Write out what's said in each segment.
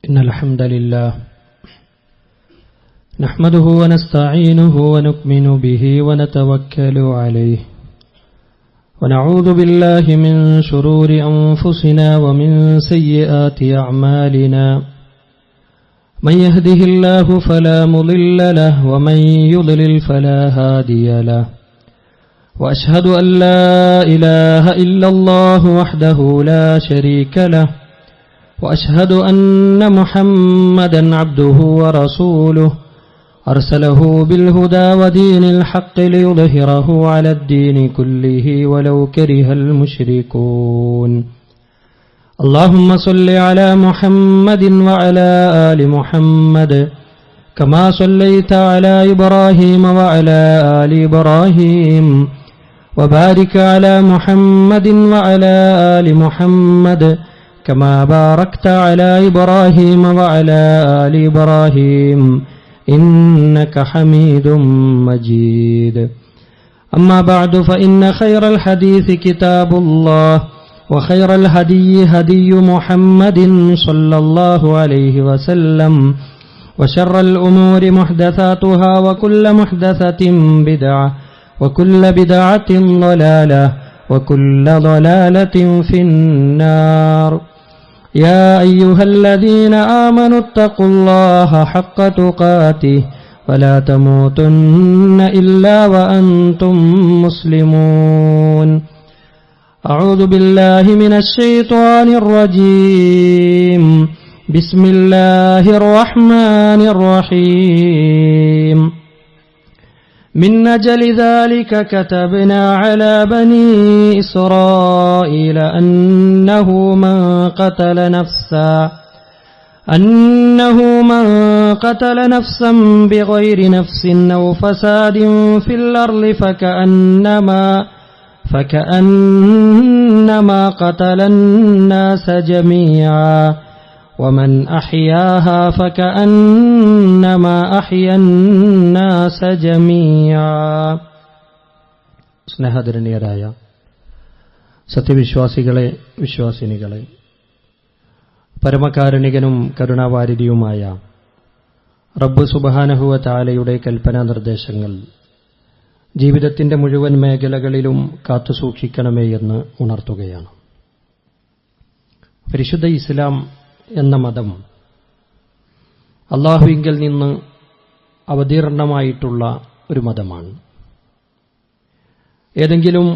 إن الحمد لله نحمده ونستعينه ونؤمن به ونتوكل عليه ونعوذ بالله من شرور أنفسنا ومن سيئات أعمالنا من يهده الله فلا مضل له ومن يضلل فلا هادي له وأشهد أن لا إله إلا الله وحده لا شريك له وأشهد أن محمدا عبده ورسوله أرسله بالهدى ودين الحق ليظهره على الدين كله ولو كره المشركون اللهم صل على محمد وعلى آل محمد كما صليت على إبراهيم وعلى آل إبراهيم وبارك على محمد وعلى آل محمد كما باركت على إبراهيم وعلى آل إبراهيم إنك حميد مجيد أما بعد فإن خير الحديث كتاب الله وخير الهدي هدي محمد صلى الله عليه وسلم وشر الأمور محدثاتها وكل محدثة بدعة وكل بدعة ضلالة وكل ضلالة في النار يا أيها الذين آمنوا اتقوا الله حق تقاته ولا تموتن إلا وأنتم مسلمون أعوذ بالله من الشيطان الرجيم بسم الله الرحمن الرحيم من أجل ذلك كتبنا على بني إسرائيل أنه من قتل نفسا بغير نفس أو فساد في الأرض فكأنما قتل الناس جميعا ومن أحياها فكأنما أحيا الناس جميعا. സ്നേഹധന്യരായ സത്യവിശ്വാസികളെ, വിശ്വാസിനികളെ, പരമകാരുണികനും കരുണാവാരിധിയുമായ റബ്ബ് സുബ്ഹാനഹു വ തആലയുടെ കൽപ്പനാ നിർദ്ദേശങ്ങൾ ജീവിതത്തിന്റെ മുഴുവൻ മേഖലകളിലും കാത്തുസൂക്ഷിക്കണമേ എന്ന് ഉണർത്തുകയാണ്. പരിശുദ്ധ ഇസ്ലാം എന്ന മതം അല്ലാഹുവിങ്കൽ നിന്ന് അവതീർണമായിട്ടുള്ള ഒരു മതമാണ്. ഏതെങ്കിലും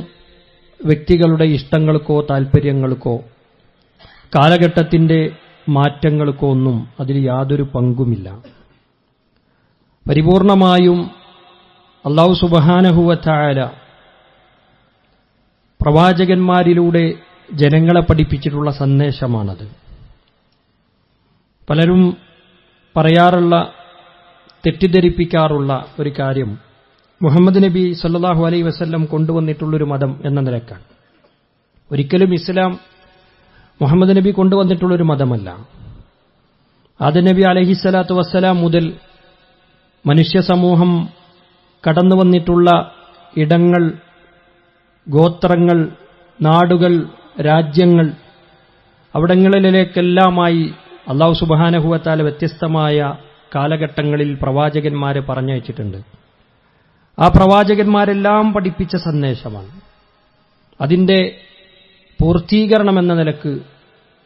വ്യക്തികളുടെ ഇഷ്ടങ്ങൾക്കോ താൽപ്പര്യങ്ങൾക്കോ കാലഘട്ടത്തിന്റെ മാറ്റങ്ങൾക്കോ ഒന്നും അതിൽ യാതൊരു പങ്കുമില്ല. പരിപൂർണമായും അല്ലാഹു സുബ്ഹാനഹു വ തആല പ്രവാചകന്മാരിലൂടെ ജനങ്ങളെ പഠിപ്പിച്ചിട്ടുള്ള സന്ദേശമാണത്. പലരും പറയാറുള്ള, തെറ്റിദ്ധരിപ്പിക്കാറുള്ള ഒരു കാര്യം മുഹമ്മദ് നബി സല്ലല്ലാഹു അലൈഹി വസല്ലം കൊണ്ടുവന്നിട്ടുള്ളൊരു മതം എന്ന നിലക്കാണ്. ഒരിക്കലും ഇസ്ലാം മുഹമ്മദ് നബി കൊണ്ടുവന്നിട്ടുള്ളൊരു മതമല്ല. ആദം നബി അലൈഹിസ്സലാത്തു വസ്സലാം മുതൽ മനുഷ്യ സമൂഹം കടന്നു വന്നിട്ടുള്ള ഇടങ്ങൾ, ഗോത്രങ്ങൾ, നാടുകൾ, രാജ്യങ്ങൾ, അവിടങ്ങളിലേക്കെല്ലാമായി അല്ലാഹു സുബ്ഹാനഹു വ തആല വ്യത്യസ്തമായ കാലഘട്ടങ്ങളിൽ പ്രവാചകന്മാരെ പറഞ്ഞയച്ചിട്ടുണ്ട്. ആ പ്രവാചകന്മാരെല്ലാം പഠിപ്പിച്ച സന്ദേശമാണ്. അതിന്റെ പൂർത്തീകരണം എന്ന നിലക്ക്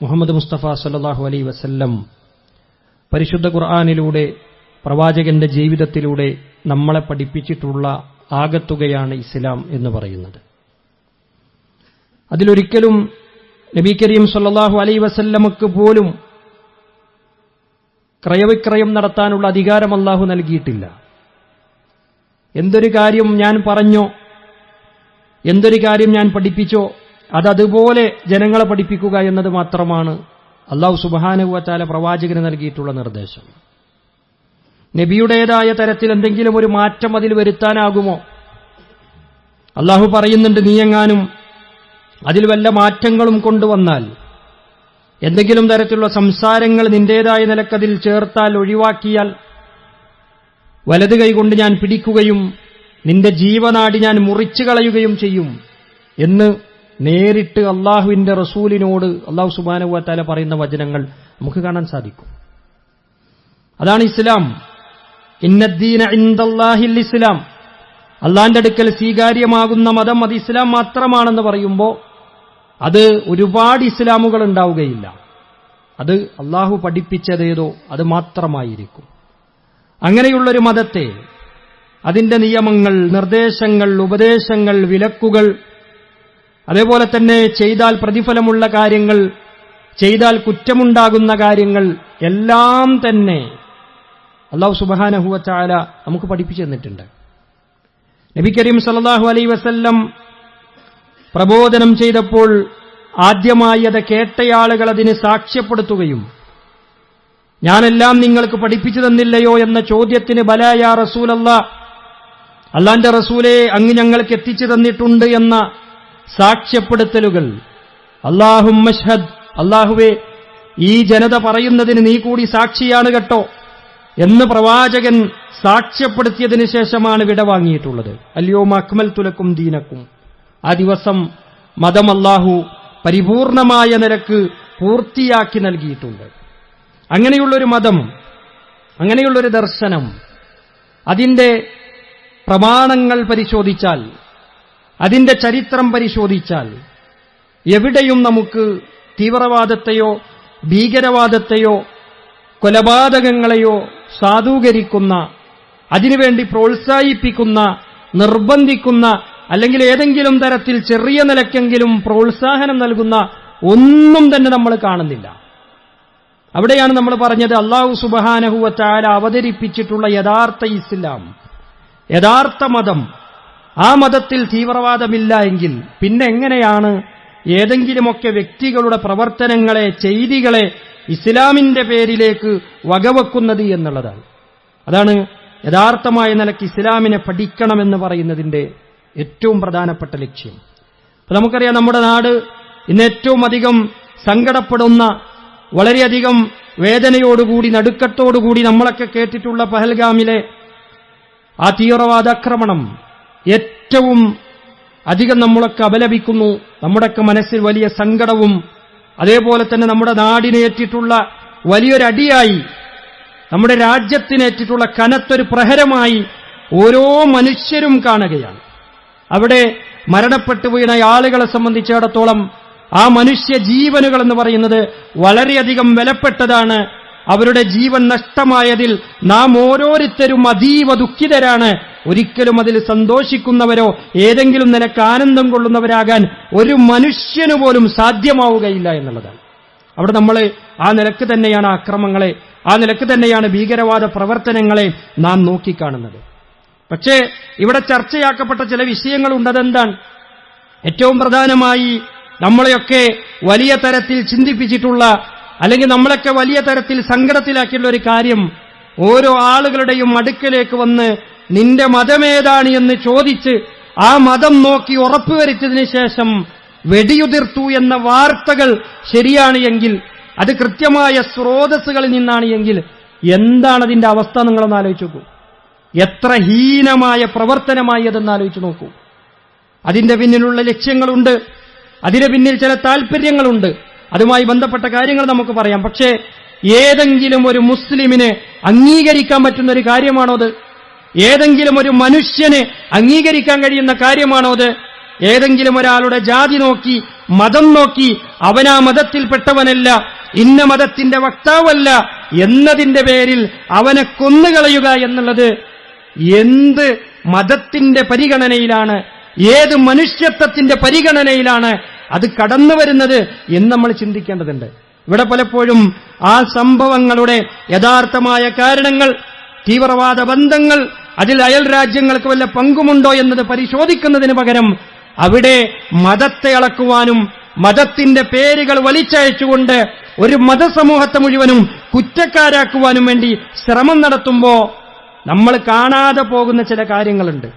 മുഹമ്മദ് മുസ്തഫ സല്ലല്ലാഹു അലൈഹി വസല്ലം പരിശുദ്ധ ഖുർആനിലൂടെ, പ്രവാചകന്റെ ജീവിതത്തിലൂടെ നമ്മളെ പഠിപ്പിച്ചിട്ടുള്ള ആകത്തുകയാണ് ഇസ്ലാം എന്ന് പറയുന്നത്. അതിലൊരിക്കലും നബി കരീം സല്ലല്ലാഹു അലൈഹി വസല്ലമക്ക് പോലും ക്രയവിക്രയം നടത്താനുള്ള അധികാരം അല്ലാഹു നൽകിയിട്ടില്ല. എന്തൊരു കാര്യം ഞാൻ പറഞ്ഞോ, എന്തൊരു കാര്യം ഞാൻ പഠിപ്പിച്ചോ അതതുപോലെ ജനങ്ങളെ പഠിപ്പിക്കുക എന്നത് മാത്രമാണ് അല്ലാഹു സുബ്ഹാനഹു വ തആല പ്രവാചകന് നൽകിയിട്ടുള്ള നിർദ്ദേശം. നബിയുടേതായ തരത്തിൽ എന്തെങ്കിലും ഒരു മാറ്റം അതിൽ വരുത്താനാകുമോ? അല്ലാഹു പറയുന്നുണ്ട്, നീയെങ്ങാനും അതിൽ വല്ല മാറ്റങ്ങളും കൊണ്ടുവന്നാൽ, എന്തെങ്കിലും തരത്തിലുള്ള സംസാരങ്ങൾ നിന്റേതായ നിലക്കതിൽ ചേർത്താൽ, ഒഴിവാക്കിയാൽ, വലത് കൈകൊണ്ട് ഞാൻ പിടിക്കുകയും നിന്റെ ജീവനാടി ഞാൻ മുറിച്ചു കളയുകയും ചെയ്യും എന്ന് നേരിട്ട് അള്ളാഹുവിന്റെ റസൂലിനോട് അല്ലാഹു സുബ്ഹാനഹു വ തആല പറയുന്ന വചനങ്ങൾ നമുക്ക് കാണാൻ സാധിക്കും. അതാണ് ഇസ്ലാം. ഇന്നദ്ദീന ഇൻദല്ലാഹിൽ ഇസ്ലാം. അള്ളാന്റെ അടുക്കൽ സ്വീകാര്യമാകുന്ന മതം അത് ഇസ്ലാം മാത്രമാണെന്ന് പറയുമ്പോൾ അത് ഒരുപാട് ഇസ്ലാമുകൾ ഉണ്ടാവുകയില്ല. അത് അള്ളാഹു പഠിപ്പിച്ചതേതോ അത് മാത്രമായിരിക്കും. അങ്ങനെയുള്ളൊരു മതത്തെ, അതിന്റെ നിയമങ്ങൾ, നിർദ്ദേശങ്ങൾ, ഉപദേശങ്ങൾ, വിലക്കുകൾ, അതേപോലെ തന്നെ ചെയ്താൽ പ്രതിഫലമുള്ള കാര്യങ്ങൾ, ചെയ്താൽ കുറ്റമുണ്ടാകുന്ന കാര്യങ്ങൾ എല്ലാം തന്നെ അല്ലാഹു സുബ്ഹാനഹു വ തആല നമുക്ക് പഠിപ്പിച്ചു തന്നിട്ടുണ്ട്. നബി കരീം സല്ലല്ലാഹു അലൈഹി വസല്ലം പ്രബോധനം ചെയ്തപ്പോൾ ആദ്യമായി അത് കേട്ടയാളുകൾ അതിന് സാക്ഷ്യപ്പെടുത്തുകയും ഞാനെല്ലാം നിങ്ങൾക്ക് പഠിപ്പിച്ചു തന്നില്ലയോ എന്ന ചോദ്യത്തിന് ബലാ യാ റസൂലല്ലാഹ്, അല്ലാഹുവിന്റെ റസൂലേ അങ്ങ് ഞങ്ങൾക്ക് എത്തിച്ചു തന്നിട്ടുണ്ട് എന്ന സാക്ഷ്യപ്പെടുത്തലുകൾ, അല്ലാഹുമ്മ അശ്ഹദ്, അല്ലാഹുവേ ഈ ജനത പറയുന്നതിന് നീ കൂടി സാക്ഷിയാണ് കേട്ടോ എന്ന് പ്രവാചകൻ സാക്ഷ്യപ്പെടുത്തിയതിനു ശേഷമാണ് വിടവാങ്ങിയിട്ടുള്ളത്. അൽയൗമ അക്മൽതു ലക്കും ദീനക്കും. ആ ദിവസം മതം അല്ലാഹു പരിപൂർണമായ നിലക്ക് പൂർത്തിയാക്കി നൽകിയിട്ടുണ്ട്. അങ്ങനെയുള്ളൊരു മതം, അങ്ങനെയുള്ളൊരു ദർശനം, അതിന്റെ പ്രമാണങ്ങൾ പരിശോധിച്ചാൽ, അതിന്റെ ചരിത്രം പരിശോധിച്ചാൽ എവിടെയും നമുക്ക് തീവ്രവാദത്തെയോ ഭീകരവാദത്തെയോ കൊലപാതകങ്ങളെയോ സാധൂകരിക്കുന്ന, അതിനുവേണ്ടി പ്രോത്സാഹിപ്പിക്കുന്ന, നിർബന്ധിക്കുന്ന, അല്ലെങ്കിൽ ഏതെങ്കിലും തരത്തിൽ ചെറിയ നിലക്കെങ്കിലും പ്രോത്സാഹനം നൽകുന്ന ഒന്നും തന്നെ നമ്മൾ കാണുന്നില്ല. അവിടെയാണ് നമ്മൾ പറഞ്ഞത് അല്ലാഹു സുബ്ഹാനഹു വ തആല അവതരിപ്പിച്ചിട്ടുള്ള യഥാർത്ഥ ഇസ്ലാം, യഥാർത്ഥ മതം, ആ മതത്തിൽ തീവ്രവാദമില്ല എങ്കിൽ പിന്നെ എങ്ങനെയാണ് ഏതെങ്കിലുമൊക്കെ വ്യക്തികളുടെ പ്രവർത്തനങ്ങളെ, ചെയ്തികളെ ഇസ്ലാമിന്റെ പേരിലേക്ക് വകവെക്കുന്നത് എന്നുള്ളതാണ്. അതാണ് യഥാർത്ഥമായ നിലയ്ക്ക് ഇസ്ലാമിനെ പഠിക്കണമെന്ന് പറയുന്നതിന്റെ ഏറ്റവും പ്രധാനപ്പെട്ട ലക്ഷ്യം. അപ്പൊ നമുക്കറിയാം, നമ്മുടെ നാട് ഇന്ന് ഏറ്റവും അധികം സങ്കടപ്പെടുന്ന, വളരെയധികം വേദനയോടുകൂടി, നടുക്കത്തോടുകൂടി നമ്മളൊക്കെ കേട്ടിട്ടുള്ള പഹൽഗാമിലെ ആ തീവ്രവാദാക്രമണം ഏറ്റവും അധികം നമ്മളൊക്കെ അപലപിക്കുന്നു. നമ്മുടെയൊക്കെ മനസ്സിൽ വലിയ സങ്കടവും, അതേപോലെ തന്നെ നമ്മുടെ നാടിനേറ്റിട്ടുള്ള വലിയൊരടിയായി, നമ്മുടെ രാജ്യത്തിനേറ്റിട്ടുള്ള കനത്തൊരു പ്രഹരമായി ഓരോ മനുഷ്യരും കാണുകയാണ്. അവിടെ മരണപ്പെട്ടു വീണ ആളുകളെ സംബന്ധിച്ചിടത്തോളം ആ മനുഷ്യ ജീവനുകൾ എന്ന് പറയുന്നത് വളരെയധികം വിലപ്പെട്ടതാണ്. അവരുടെ ജീവൻ നഷ്ടമായതിൽ നാം ഓരോരുത്തരും അതീവ ദുഃഖിതരാണ്. ഒരിക്കലും അതിൽ സന്തോഷിക്കുന്നവരോ ഏതെങ്കിലും നിലക്ക് ആനന്ദം കൊള്ളുന്നവരാകാൻ ഒരു മനുഷ്യനു പോലും സാധ്യമാവുകയില്ല എന്നുള്ളതാണ്. അവിടെ നമ്മൾ ആ നിലക്ക് തന്നെയാണ് അക്രമങ്ങളെ, ആ നിലക്ക് തന്നെയാണ് ഭീകരവാദ പ്രവർത്തനങ്ങളെ നാം നോക്കിക്കാണുന്നത്. പക്ഷേ ഇവിടെ ചർച്ചയാക്കപ്പെട്ട ചില വിഷയങ്ങളുണ്ട്. അതെന്താണ്? ഏറ്റവും പ്രധാനമായി നമ്മളെയൊക്കെ വലിയ തരത്തിൽ ചിന്തിപ്പിച്ചിട്ടുള്ള, അല്ലെങ്കിൽ നമ്മളൊക്കെ വലിയ തരത്തിൽ സങ്കടത്തിലാക്കിയുള്ള ഒരു കാര്യം, ഓരോ ആളുകളുടെയും അടുക്കലേക്ക് വന്ന് നിന്റെ മതമേതാണ് എന്ന് ചോദിച്ച് ആ മതം നോക്കി ഉറപ്പുവരുത്തിയതിനു ശേഷം വെടിയുതിർത്തു എന്ന വാർത്തകൾ ശരിയാണ് എങ്കിൽ, അത് കൃത്യമായ സ്രോതസ്സുകളിൽ നിന്നാണ് എങ്കിൽ എന്താണ് അതിന്റെ അവസ്ഥ? നിങ്ങളൊന്ന് ആലോചിച്ച് നോക്കൂ. എത്ര ഹീനമായ പ്രവർത്തനമായി അതെന്ന് ആലോചിച്ച് നോക്കൂ. അതിന്റെ പിന്നിലുള്ള ലക്ഷ്യങ്ങളുണ്ട്, അതിന് പിന്നിൽ ചില താൽപര്യങ്ങളുണ്ട്. അതുമായി ബന്ധപ്പെട്ട കാര്യങ്ങൾ നമുക്ക് പറയാം. പക്ഷേ ഏതെങ്കിലും ഒരു മുസ്ലിമിനെ അംഗീകരിക്കാൻ പറ്റുന്ന ഒരു കാര്യമാണോ അത്? ഏതെങ്കിലും ഒരു മനുഷ്യനെ അംഗീകരിക്കാൻ കഴിയുന്ന കാര്യമാണോ അത്? ഏതെങ്കിലും ഒരാളുടെ ജാതി നോക്കി, മതം നോക്കി അവനാ മതത്തിൽപ്പെട്ടവനല്ല, ഇന്ന മതത്തിന്റെ വക്താവല്ല എന്നതിന്റെ പേരിൽ അവനെ കൊന്നുകളയുക എന്നുള്ളത് എന്ത് മതത്തിന്റെ പരിഗണനയിലാണ്, ഏത് മനുഷ്യത്വത്തിന്റെ പരിഗണനയിൽ അത് കടന്നു വരുന്നത് എന്ന് നമ്മൾ ചിന്തിക്കേണ്ടതുണ്ട്. ഇവിടെ പലപ്പോഴും ആ സംഭവങ്ങളുടെ യഥാർത്ഥമായ കാരണങ്ങൾ, തീവ്രവാദ ബന്ധങ്ങൾ, അതിൽ അയൽ രാജ്യങ്ങൾക്ക് വല്ല പങ്കുമുണ്ടോ എന്നത് പരിശോധിക്കുന്നതിന് പകരം അവിടെ മതത്തെ അളക്കുവാനും മതത്തിന്റെ പേരുകൾ വലിച്ചയച്ചുകൊണ്ട് ഒരു മതസമൂഹത്തെ മുഴുവനും കുറ്റക്കാരാക്കുവാനും വേണ്ടി ശ്രമം നടത്തുമ്പോൾ നമ്മൾ കാണാതെ പോകുന്ന ചില കാര്യങ്ങളുണ്ട്.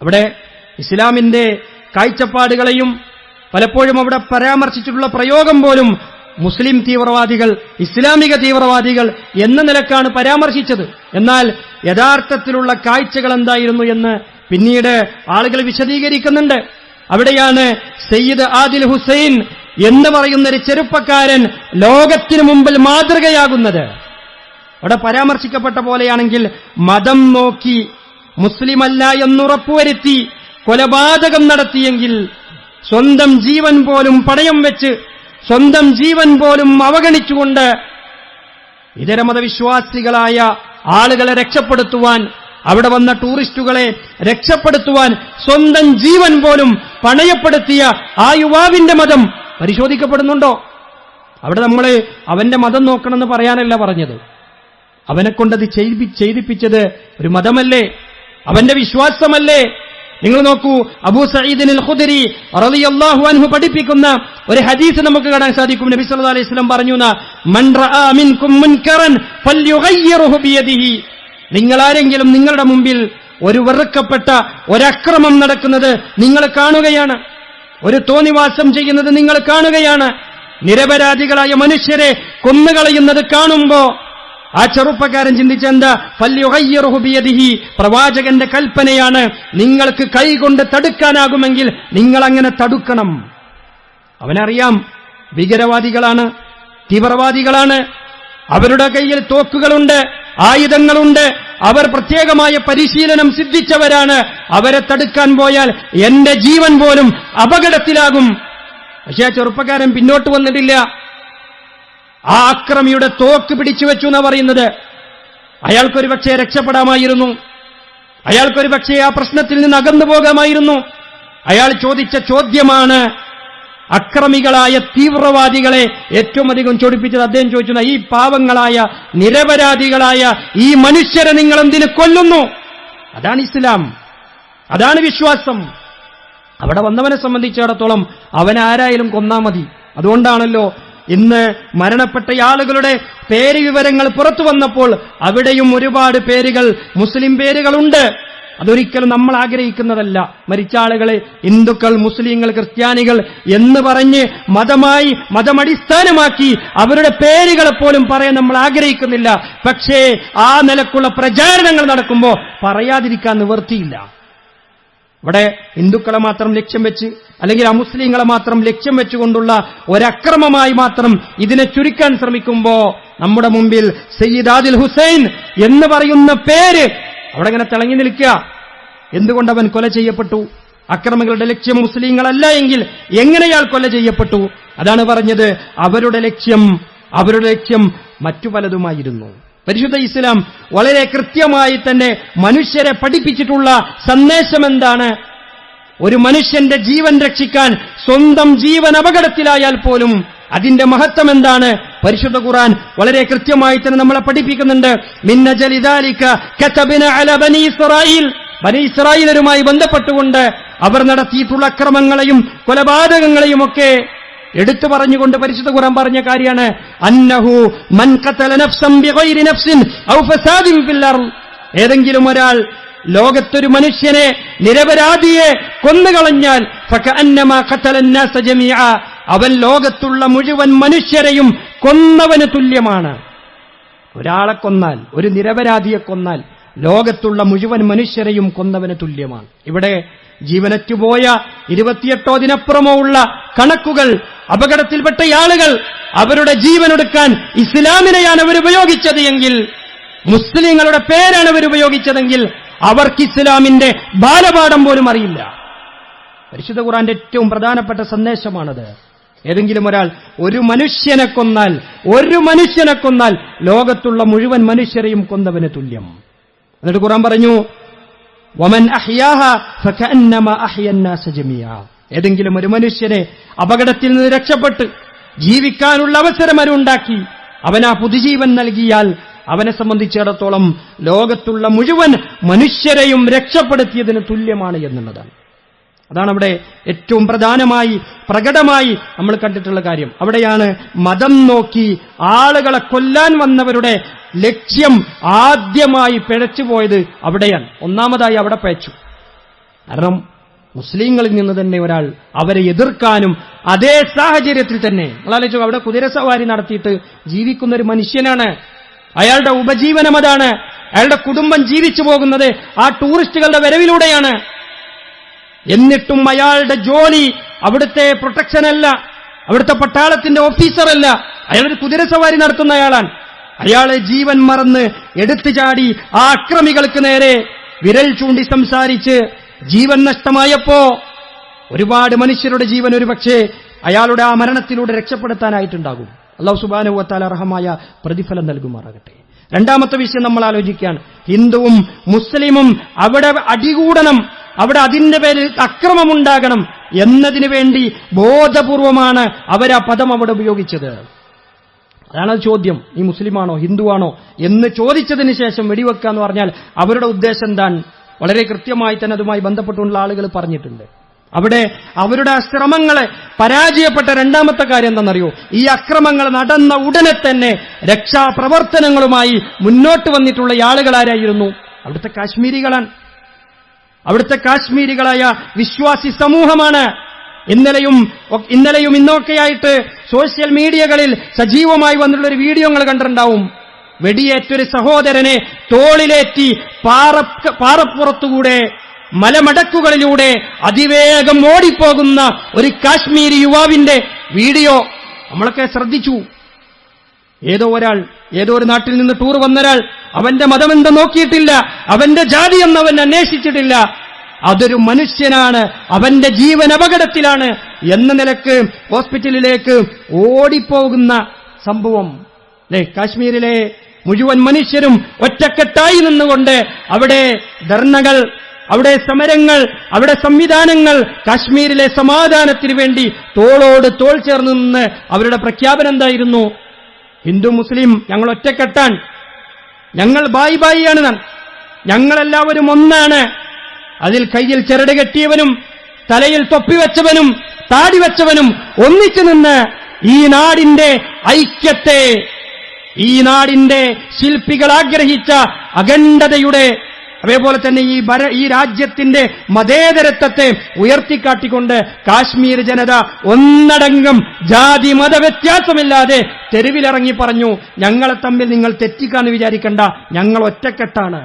അവിടെ ഇസ്ലാമിന്റെ കാഴ്ചപ്പാടുകളെയും പലപ്പോഴും അവിടെ പരാമർശിച്ചിട്ടുള്ള പ്രയോഗം പോലും മുസ്ലിം തീവ്രവാദികൾ, ഇസ്ലാമിക തീവ്രവാദികൾ എന്ന നിലക്കാണ് പരാമർശിച്ചത്. എന്നാൽ യഥാർത്ഥത്തിലുള്ള കാഴ്ചകൾ എന്തായിരുന്നു എന്ന് പിന്നീട് ആളുകൾ വിശദീകരിക്കുന്നുണ്ട്. അവിടെയാണ് സയ്യിദ് ആദിൽ ഹുസൈൻ എന്ന് പറയുന്ന ഒരു ചെറുപ്പക്കാരൻ ലോകത്തിനു മുമ്പിൽ മാതൃകയാകുന്നത്. അവിടെ പരാമർശിക്കപ്പെട്ട പോലെയാണെങ്കിൽ മതം നോക്കി മുസ്ലിമല്ല എന്നുറപ്പുവരുത്തി കൊലപാതകം നടത്തിയെങ്കിൽ സ്വന്തം ജീവൻ പോലും പണയം വെച്ച് സ്വന്തം ജീവൻ പോലും അവഗണിച്ചുകൊണ്ട് ഇതര മതവിശ്വാസികളായ ആളുകളെ രക്ഷപ്പെടുത്തുവാൻ, അവിടെ വന്ന ടൂറിസ്റ്റുകളെ രക്ഷപ്പെടുത്തുവാൻ സ്വന്തം ജീവൻ പോലും പണയപ്പെടുത്തിയ ആ യുവാവിന്റെ മതം പരിശോധിക്കപ്പെടുന്നുണ്ടോ? അവിടെ നമ്മൾ അവന്റെ മതം നോക്കണമെന്ന് പറയാനല്ല പറഞ്ഞത്. അവനെക്കൊണ്ടത് ചെയ്യിപ്പിച്ചത് ഒരു മതമല്ലേ, അവന്റെ വിശ്വാസമല്ലേ? നിങ്ങൾ നോക്കൂ, അബൂ സഈദ് അൽ ഖുദരി റളിയല്ലാഹു അൻഹു പഠിപ്പിക്കുന്ന ഒരു ഹദീസ് നമുക്ക് കാണാൻ സാധിക്കും. നബി സല്ലല്ലാഹു അലൈഹി വസല്ലം പറഞ്ഞു, മൻ റആ മിൻകും മുൻകറൻ ഫൽയുഗയ്യിറുഹു ബിയദിഹി. നിങ്ങളാരെങ്കിലും നിങ്ങളുടെ മുമ്പിൽ ഒരു വെറുക്കപ്പെട്ട ഒരക്രമം നടക്കുന്നത് നിങ്ങൾ കാണുകയാണ്, ഒരു തോന്നിവാസം ചെയ്യുന്നത് നിങ്ങൾ കാണുകയാണ്, നിരപരാധികളായ മനുഷ്യരെ കൊന്നുകളയുന്നത് കാണുമ്പോ ആ ചെറുപ്പക്കാരൻ ചിന്തിച്ചെന്താ? ഫൽയുഗയ്യിറുഹു ബിയദിഹി, പ്രവാചകന്റെ കൽപ്പനയാണ്, നിങ്ങൾക്ക് കൈകൊണ്ട് തടുക്കാനാകുമെങ്കിൽ നിങ്ങൾ അങ്ങനെ തടുക്കണം. അവനറിയാം ഭീകരവാദികളാണ്, തീവ്രവാദികളാണ്, അവരുടെ കയ്യിൽ തോക്കുകളുണ്ട്, ആയുധങ്ങളുണ്ട്, അവർ പ്രത്യേകമായ പരിശീലനം സിദ്ധിച്ചവരാണ്. അവരെ തടുക്കാൻ പോയാൽ എന്റെ ജീവൻ പോലും അപകടത്തിലാകും. പക്ഷേ ആ ചെറുപ്പക്കാരൻ പിന്നോട്ട് വന്നിട്ടില്ല. ആ അക്രമിയുടെ തോക്ക് പിടിച്ചു വെച്ചു എന്നാ പറയുന്നത്. അയാൾക്കൊരു പക്ഷേ രക്ഷപ്പെടാമായിരുന്നു, അയാൾക്കൊരു പക്ഷേ ആ പ്രശ്നത്തിൽ നിന്ന് അകന്നു പോകാമായിരുന്നു. അയാൾ ചോദിച്ച ചോദ്യമാണ് അക്രമികളായ തീവ്രവാദികളെ ഏറ്റവും അധികം ചൊടിപ്പിച്ചത്. അദ്ദേഹം ചോദിച്ചു, ഈ പാവങ്ങളായ നിരപരാധികളായ ഈ മനുഷ്യരെ നിങ്ങൾ എന്തിനു കൊല്ലുന്നു? അതാണ് ഇസ്ലാം, അതാണ് വിശ്വാസം. അവിടെ വന്നവനെ സംബന്ധിച്ചിടത്തോളം അവനാരായാലും കൊന്നാ മതി. അതുകൊണ്ടാണല്ലോ ഇന്ന് മരണപ്പെട്ട ആളുകളുടെ പേര് വിവരങ്ങൾ പുറത്തു വന്നപ്പോൾ അവിടെയും ഒരുപാട് പേരുകൾ, മുസ്ലിം പേരുകളുണ്ട്. അതൊരിക്കലും നമ്മൾ ആഗ്രഹിക്കുന്നതല്ല. മരിച്ച ആളുകളെ ഹിന്ദുക്കൾ, മുസ്ലിങ്ങൾ, ക്രിസ്ത്യാനികൾ എന്ന് പറഞ്ഞ് മതമടിസ്ഥാനമാക്കി അവരുടെ പേരുകളെപ്പോലും പറയാൻ നമ്മൾ ആഗ്രഹിക്കുന്നില്ല. പക്ഷേ ആ നിലക്കുള്ള പ്രചാരണങ്ങൾ നടക്കുമ്പോൾ പറയാതിരിക്കാൻ നിവൃത്തിയില്ല. ഇവിടെ ഹിന്ദുക്കളെ മാത്രം ലക്ഷ്യം വെച്ച് അല്ലെങ്കിൽ അമുസ്ലിങ്ങളെ മാത്രം ലക്ഷ്യം വെച്ചുകൊണ്ടുള്ള ഒരക്രമമായി മാത്രം ഇതിനെ ചുരുക്കാൻ ശ്രമിക്കുമ്പോ നമ്മുടെ മുമ്പിൽ സയ്യിദ് ആദിൽ ഹുസൈൻ എന്ന് പറയുന്ന പേര് അവിടെ ഇങ്ങനെ തിളങ്ങി നിൽക്കുക. എന്തുകൊണ്ട് അവൻ കൊല ചെയ്യപ്പെട്ടു? അക്രമികളുടെ ലക്ഷ്യം മുസ്ലിങ്ങളല്ല എങ്കിൽ എങ്ങനെയാൾ കൊല ചെയ്യപ്പെട്ടു? അതാണ് പറഞ്ഞത്, അവരുടെ ലക്ഷ്യം മറ്റു പലതുമായിരുന്നു. പരിശുദ്ധ ഇസ്ലാം വളരെ കൃത്യമായി തന്നെ മനുഷ്യരെ പഠിപ്പിച്ചിട്ടുള്ള സന്ദേശം എന്താണ്? ഒരു മനുഷ്യന്റെ ജീവൻ രക്ഷിക്കാൻ സ്വന്തം ജീവൻ അപകടത്തിലായാൽ പോലും അതിന്റെ മഹത്വം എന്താണ്? പരിശുദ്ധ ഖുർആൻ വളരെ കൃത്യമായി തന്നെ നമ്മളെ പഠിപ്പിക്കുന്നുണ്ട്. മിൻ അജലി ദാലിക കതബന അലാ ബനി ഇസ്രായീൽ, ബനി ഇസ്രായേലരുമായി ബന്ധപ്പെട്ടുകൊണ്ട് അവർ നടത്തിയിട്ടുള്ള അക്രമങ്ങളെയും കൊലപാതകങ്ങളെയും ഒക്കെ എടുത്തു പറഞ്ഞുകൊണ്ട് പരിശുദ്ധ ഖുർആൻ പറഞ്ഞ കാര്യമാണ്, അന്നഹു മൻ ഖതല നഫ്സൻ ബിഗൈരി നഫ്സിൻ ഔ ഫസാദിൻ ഫിൽ അർള്. ഏതെങ്കിലും ഒരാൾ ലോകത്തൊരു മനുഷ്യനെ, നിരപരാധിയെ കൊന്നുകളഞ്ഞാൽ ഫകഅന്നമാ ഖതലൻ നാസ ജമീഅ, അവൻ ലോകത്തുള്ള മുഴുവൻ മനുഷ്യരെയും കൊന്നവന് തുല്യമാണ്. ഒരാളെ കൊന്നാൽ, ഒരു നിരപരാധിയെ കൊന്നാൽ ലോകത്തുള്ള മുഴുവൻ മനുഷ്യരെയും കൊന്നവന് തുല്യമാണ്. ഇവിടെ ജീവനറ്റുപോയ 28 ദിനപ്പുറമോ ഉള്ള കണക്കുകൾ, അപകടത്തിൽപ്പെട്ട ആളുകൾ, അവരുടെ ജീവനെടുക്കാൻ ഇസ്ലാമിനെയാണ് അവർ ഉപയോഗിച്ചത് എങ്കിൽ, മുസ്ലിങ്ങളുടെ പേരാണ് അവർ ഉപയോഗിച്ചതെങ്കിൽ അവർക്ക് ഇസ്ലാമിന്റെ ബാലപാഠം പോലും അറിയില്ല. പരിശുദ്ധ ഖുർആന്റെ ഏറ്റവും പ്രധാനപ്പെട്ട സന്ദേശമാണത്. ഏതെങ്കിലും ഒരാൾ ഒരു മനുഷ്യനെ കൊന്നാൽ ലോകത്തുള്ള മുഴുവൻ മനുഷ്യരെയും കൊന്നവന് തുല്യം. എന്നിട്ട് ഖുർആൻ പറഞ്ഞു, വമൻ അഹ്യാഹ ഫകഅന്നമാ അഹ്യന്നാസ ജമീഅ. ഏതെങ്കിലും ഒരു മനുഷ്യനെ അപകടത്തിൽ നിന്ന് രക്ഷപ്പെട്ട് ജീവിക്കാനുള്ള അവസരം അവനുണ്ടാക്കി അവനാ പുതുജീവൻ നൽകിയാൽ അവനെ സംബന്ധിച്ചിടത്തോളം ലോകത്തുള്ള മുഴുവൻ മനുഷ്യരെയും രക്ഷപ്പെടുത്തിയതിന് തുല്യമാണ് എന്നുള്ളതാണ്. അതാണ് അവിടെ ഏറ്റവും പ്രധാനമായി പ്രകടമായി നമ്മൾ കണ്ടിട്ടുള്ള കാര്യം. അവിടെയാണ് മതം നോക്കി ആളുകളെ കൊല്ലാൻ വന്നവരുടെ ലക്ഷ്യം ആദ്യമായി പിഴച്ചുപോയത്. അവിടെയാണ് ഒന്നാമതായി അവിടെ പിഴച്ചു. കാരണം മുസ്ലിങ്ങളിൽ നിന്ന് തന്നെ ഒരാൾ അവരെ എതിർക്കാനും അതേ സാഹചര്യത്തിൽ തന്നെ, നിങ്ങളാലോചിച്ചു, അവിടെ കുതിരസവാരി നടത്തിയിട്ട് ജീവിക്കുന്ന ഒരു മനുഷ്യനാണ്, അയാളുടെ ഉപജീവനം അതാണ്, അയാളുടെ കുടുംബം ജീവിച്ചു പോകുന്നത് ആ ടൂറിസ്റ്റുകളുടെ വരവിലൂടെയാണ്. എന്നിട്ടും അയാളുടെ ജോലി അവിടുത്തെ പ്രൊട്ടക്ഷനല്ല, അവിടുത്തെ പട്ടാളത്തിന്റെ ഓഫീസറല്ല, അയാളൊരു കുതിരസവാരി നടത്തുന്ന അയാളാണ്. അയാളെ ജീവൻ മറന്ന് എടുത്തു ചാടി ആ അക്രമികൾക്ക് നേരെ വിരൽ ചൂണ്ടി സംസാരിച്ച് ജീവൻ നഷ്ടമായപ്പോ ഒരുപാട് മനുഷ്യരുടെ ജീവൻ ഒരുപക്ഷെ അയാളുടെ ആ മരണത്തിലൂടെ രക്ഷപ്പെടുത്താനായിട്ടുണ്ടാകും. അല്ലാഹു സുബ്ഹാനഹു വ തആല അർഹമായ പ്രതിഫലം നൽകുമാറാകട്ടെ. രണ്ടാമത്തെ വിഷയം നമ്മൾ ആലോചിക്കുകയാണ്. ഹിന്ദുവും മുസ്ലിമും അവിടെ അടികൂടണം, അവിടെ അതിന്റെ പേരിൽ അക്രമമുണ്ടാകണം എന്നതിനു വേണ്ടി ബോധപൂർവമാണ് അവരാ പദം അവിടെ ഉപയോഗിച്ചത്. അതാണ് ചോദ്യം. നീ മുസ്ലിമാണോ ഹിന്ദുവാണോ എന്ന് ചോദിച്ചതിന് ശേഷം വെടിവെക്കുക എന്ന് പറഞ്ഞാൽ അവരുടെ ഉദ്ദേശം എന്താണ്? വളരെ കൃത്യമായി തന്നെ അതുമായി ബന്ധപ്പെട്ടുള്ള ആളുകൾ പറഞ്ഞിട്ടുണ്ട്. അവിടെ അവരുടെ ശ്രമങ്ങളെ പരാജയപ്പെട്ട രണ്ടാമത്തെ കാര്യം എന്താണെന്നറിയോ? ഈ അക്രമങ്ങൾ നടന്ന ഉടനെ തന്നെ രക്ഷാപ്രവർത്തനങ്ങളുമായി മുന്നോട്ട് വന്നിട്ടുള്ള ആളുകളാരായിരുന്നു? അവിടുത്തെ കാശ്മീരികളാണ്. അവിടുത്തെ കാശ്മീരികളായ വിശ്വാസി സമൂഹമാണ്. ഇന്നലെയും ഇന്നൊക്കെയായിട്ട് സോഷ്യൽ മീഡിയകളിൽ സജീവമായി വന്നിട്ടുള്ളൊരു വീഡിയോ നിങ്ങൾ കണ്ടിട്ടുണ്ടാവും. വെടിയേറ്റൊരു സഹോദരനെ തോളിലേറ്റി പാറപ്പുറത്തുകൂടെ മലമടക്കുകളിലൂടെ അതിവേഗം ഓടിപ്പോകുന്ന ഒരു കാശ്മീരി യുവാവിന്റെ വീഡിയോ നമ്മളൊക്കെ ശ്രദ്ധിച്ചു. ഏതോ ഒരു നാട്ടിൽ നിന്ന് ടൂർ വന്നൊരാൾ അവന്റെ മതമെന്ത് നോക്കിയിട്ടില്ല, അവന്റെ ജാതി എന്നവൻ അന്വേഷിച്ചിട്ടില്ല. അതൊരു മനുഷ്യനാണ്, അവന്റെ ജീവൻ അപകടത്തിലാണ് എന്ന നിലക്ക് ഹോസ്പിറ്റലിലേക്ക് ഓടിപ്പോകുന്ന സംഭവം. കാശ്മീരിലെ മുഴുവൻ മനുഷ്യരും ഒറ്റക്കെട്ടായി നിന്നുകൊണ്ട് അവിടെ ധർണകൾ, അവിടെ സമരങ്ങൾ, അവിടെ സംവിധാനങ്ങൾ, കാശ്മീരിലെ സമാധാനത്തിനു വേണ്ടി തോളോട് തോൾ ചേർന്ന് നിന്ന് അവരുടെ പ്രഖ്യാപനം എന്തായിരുന്നു? ഹിന്ദു മുസ്ലിം ഞങ്ങൾ ഒറ്റക്കെട്ടാൻ, ഞങ്ങൾ ബായി ബായിയാണ്, ഞങ്ങളെല്ലാവരും ഒന്നാണ്. അതിൽ കയ്യിൽ ചരട് കെട്ടിയവനും തലയിൽ തൊപ്പിവെച്ചവനും താടിവെച്ചവനും ഒന്നിച്ചു നിന്ന് ഈ നാടിന്റെ ഐക്യത്തെ, ഈ നാടിന്റെ ശില്പികൾ ആഗ്രഹിച്ച അഖണ്ഡതയുടെ, അതേപോലെ തന്നെ ഈ രാജ്യത്തിന്റെ മതേതരത്വത്തെ ഉയർത്തിക്കാട്ടിക്കൊണ്ട് കാശ്മീർ ജനത ഒന്നടങ്കം ജാതി മത വ്യത്യാസമില്ലാതെ തെരുവിലിറങ്ങി പറഞ്ഞു, ഞങ്ങളെ തമ്മിൽ നിങ്ങൾ തെറ്റിക്കാന്ന് വിചാരിക്കണ്ട, ഞങ്ങൾ ഒറ്റക്കെട്ടാണ്.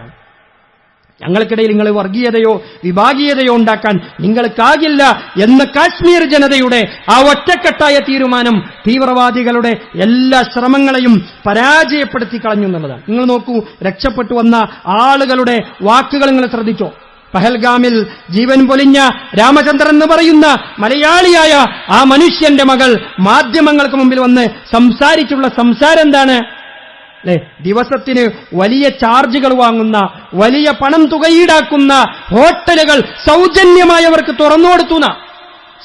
ഞങ്ങൾക്കിടയിൽ നിങ്ങൾ വർഗീയതയോ വിഭാഗീയതയോ ഉണ്ടാക്കാൻ നിങ്ങൾക്കാകില്ല എന്ന കാശ്മീർ ജനതയുടെ ആ ഒറ്റക്കെട്ടായ തീരുമാനം തീവ്രവാദികളുടെ എല്ലാ ശ്രമങ്ങളെയും പരാജയപ്പെടുത്തി കളഞ്ഞു എന്നുള്ളതാണ്. നിങ്ങൾ നോക്കൂ, രക്ഷപ്പെട്ടു വന്ന ആളുകളുടെ വാക്കുകൾ നിങ്ങൾ ശ്രദ്ധിച്ചോ? പഹൽഗാമിൽ ജീവൻ പൊലിഞ്ഞ രാമചന്ദ്രൻ എന്ന് പറയുന്ന മലയാളിയായ ആ മനുഷ്യന്റെ മകൾ മാധ്യമങ്ങൾക്ക് മുമ്പിൽ വന്ന് സംസാരിച്ചുള്ള സംസാരം എന്താണ്? ദിവസത്തിന് വലിയ ചാർജുകൾ വാങ്ങുന്ന, വലിയ പണം തുക ഈടാക്കുന്ന ഹോട്ടലുകൾ സൗജന്യമായി അവർക്ക്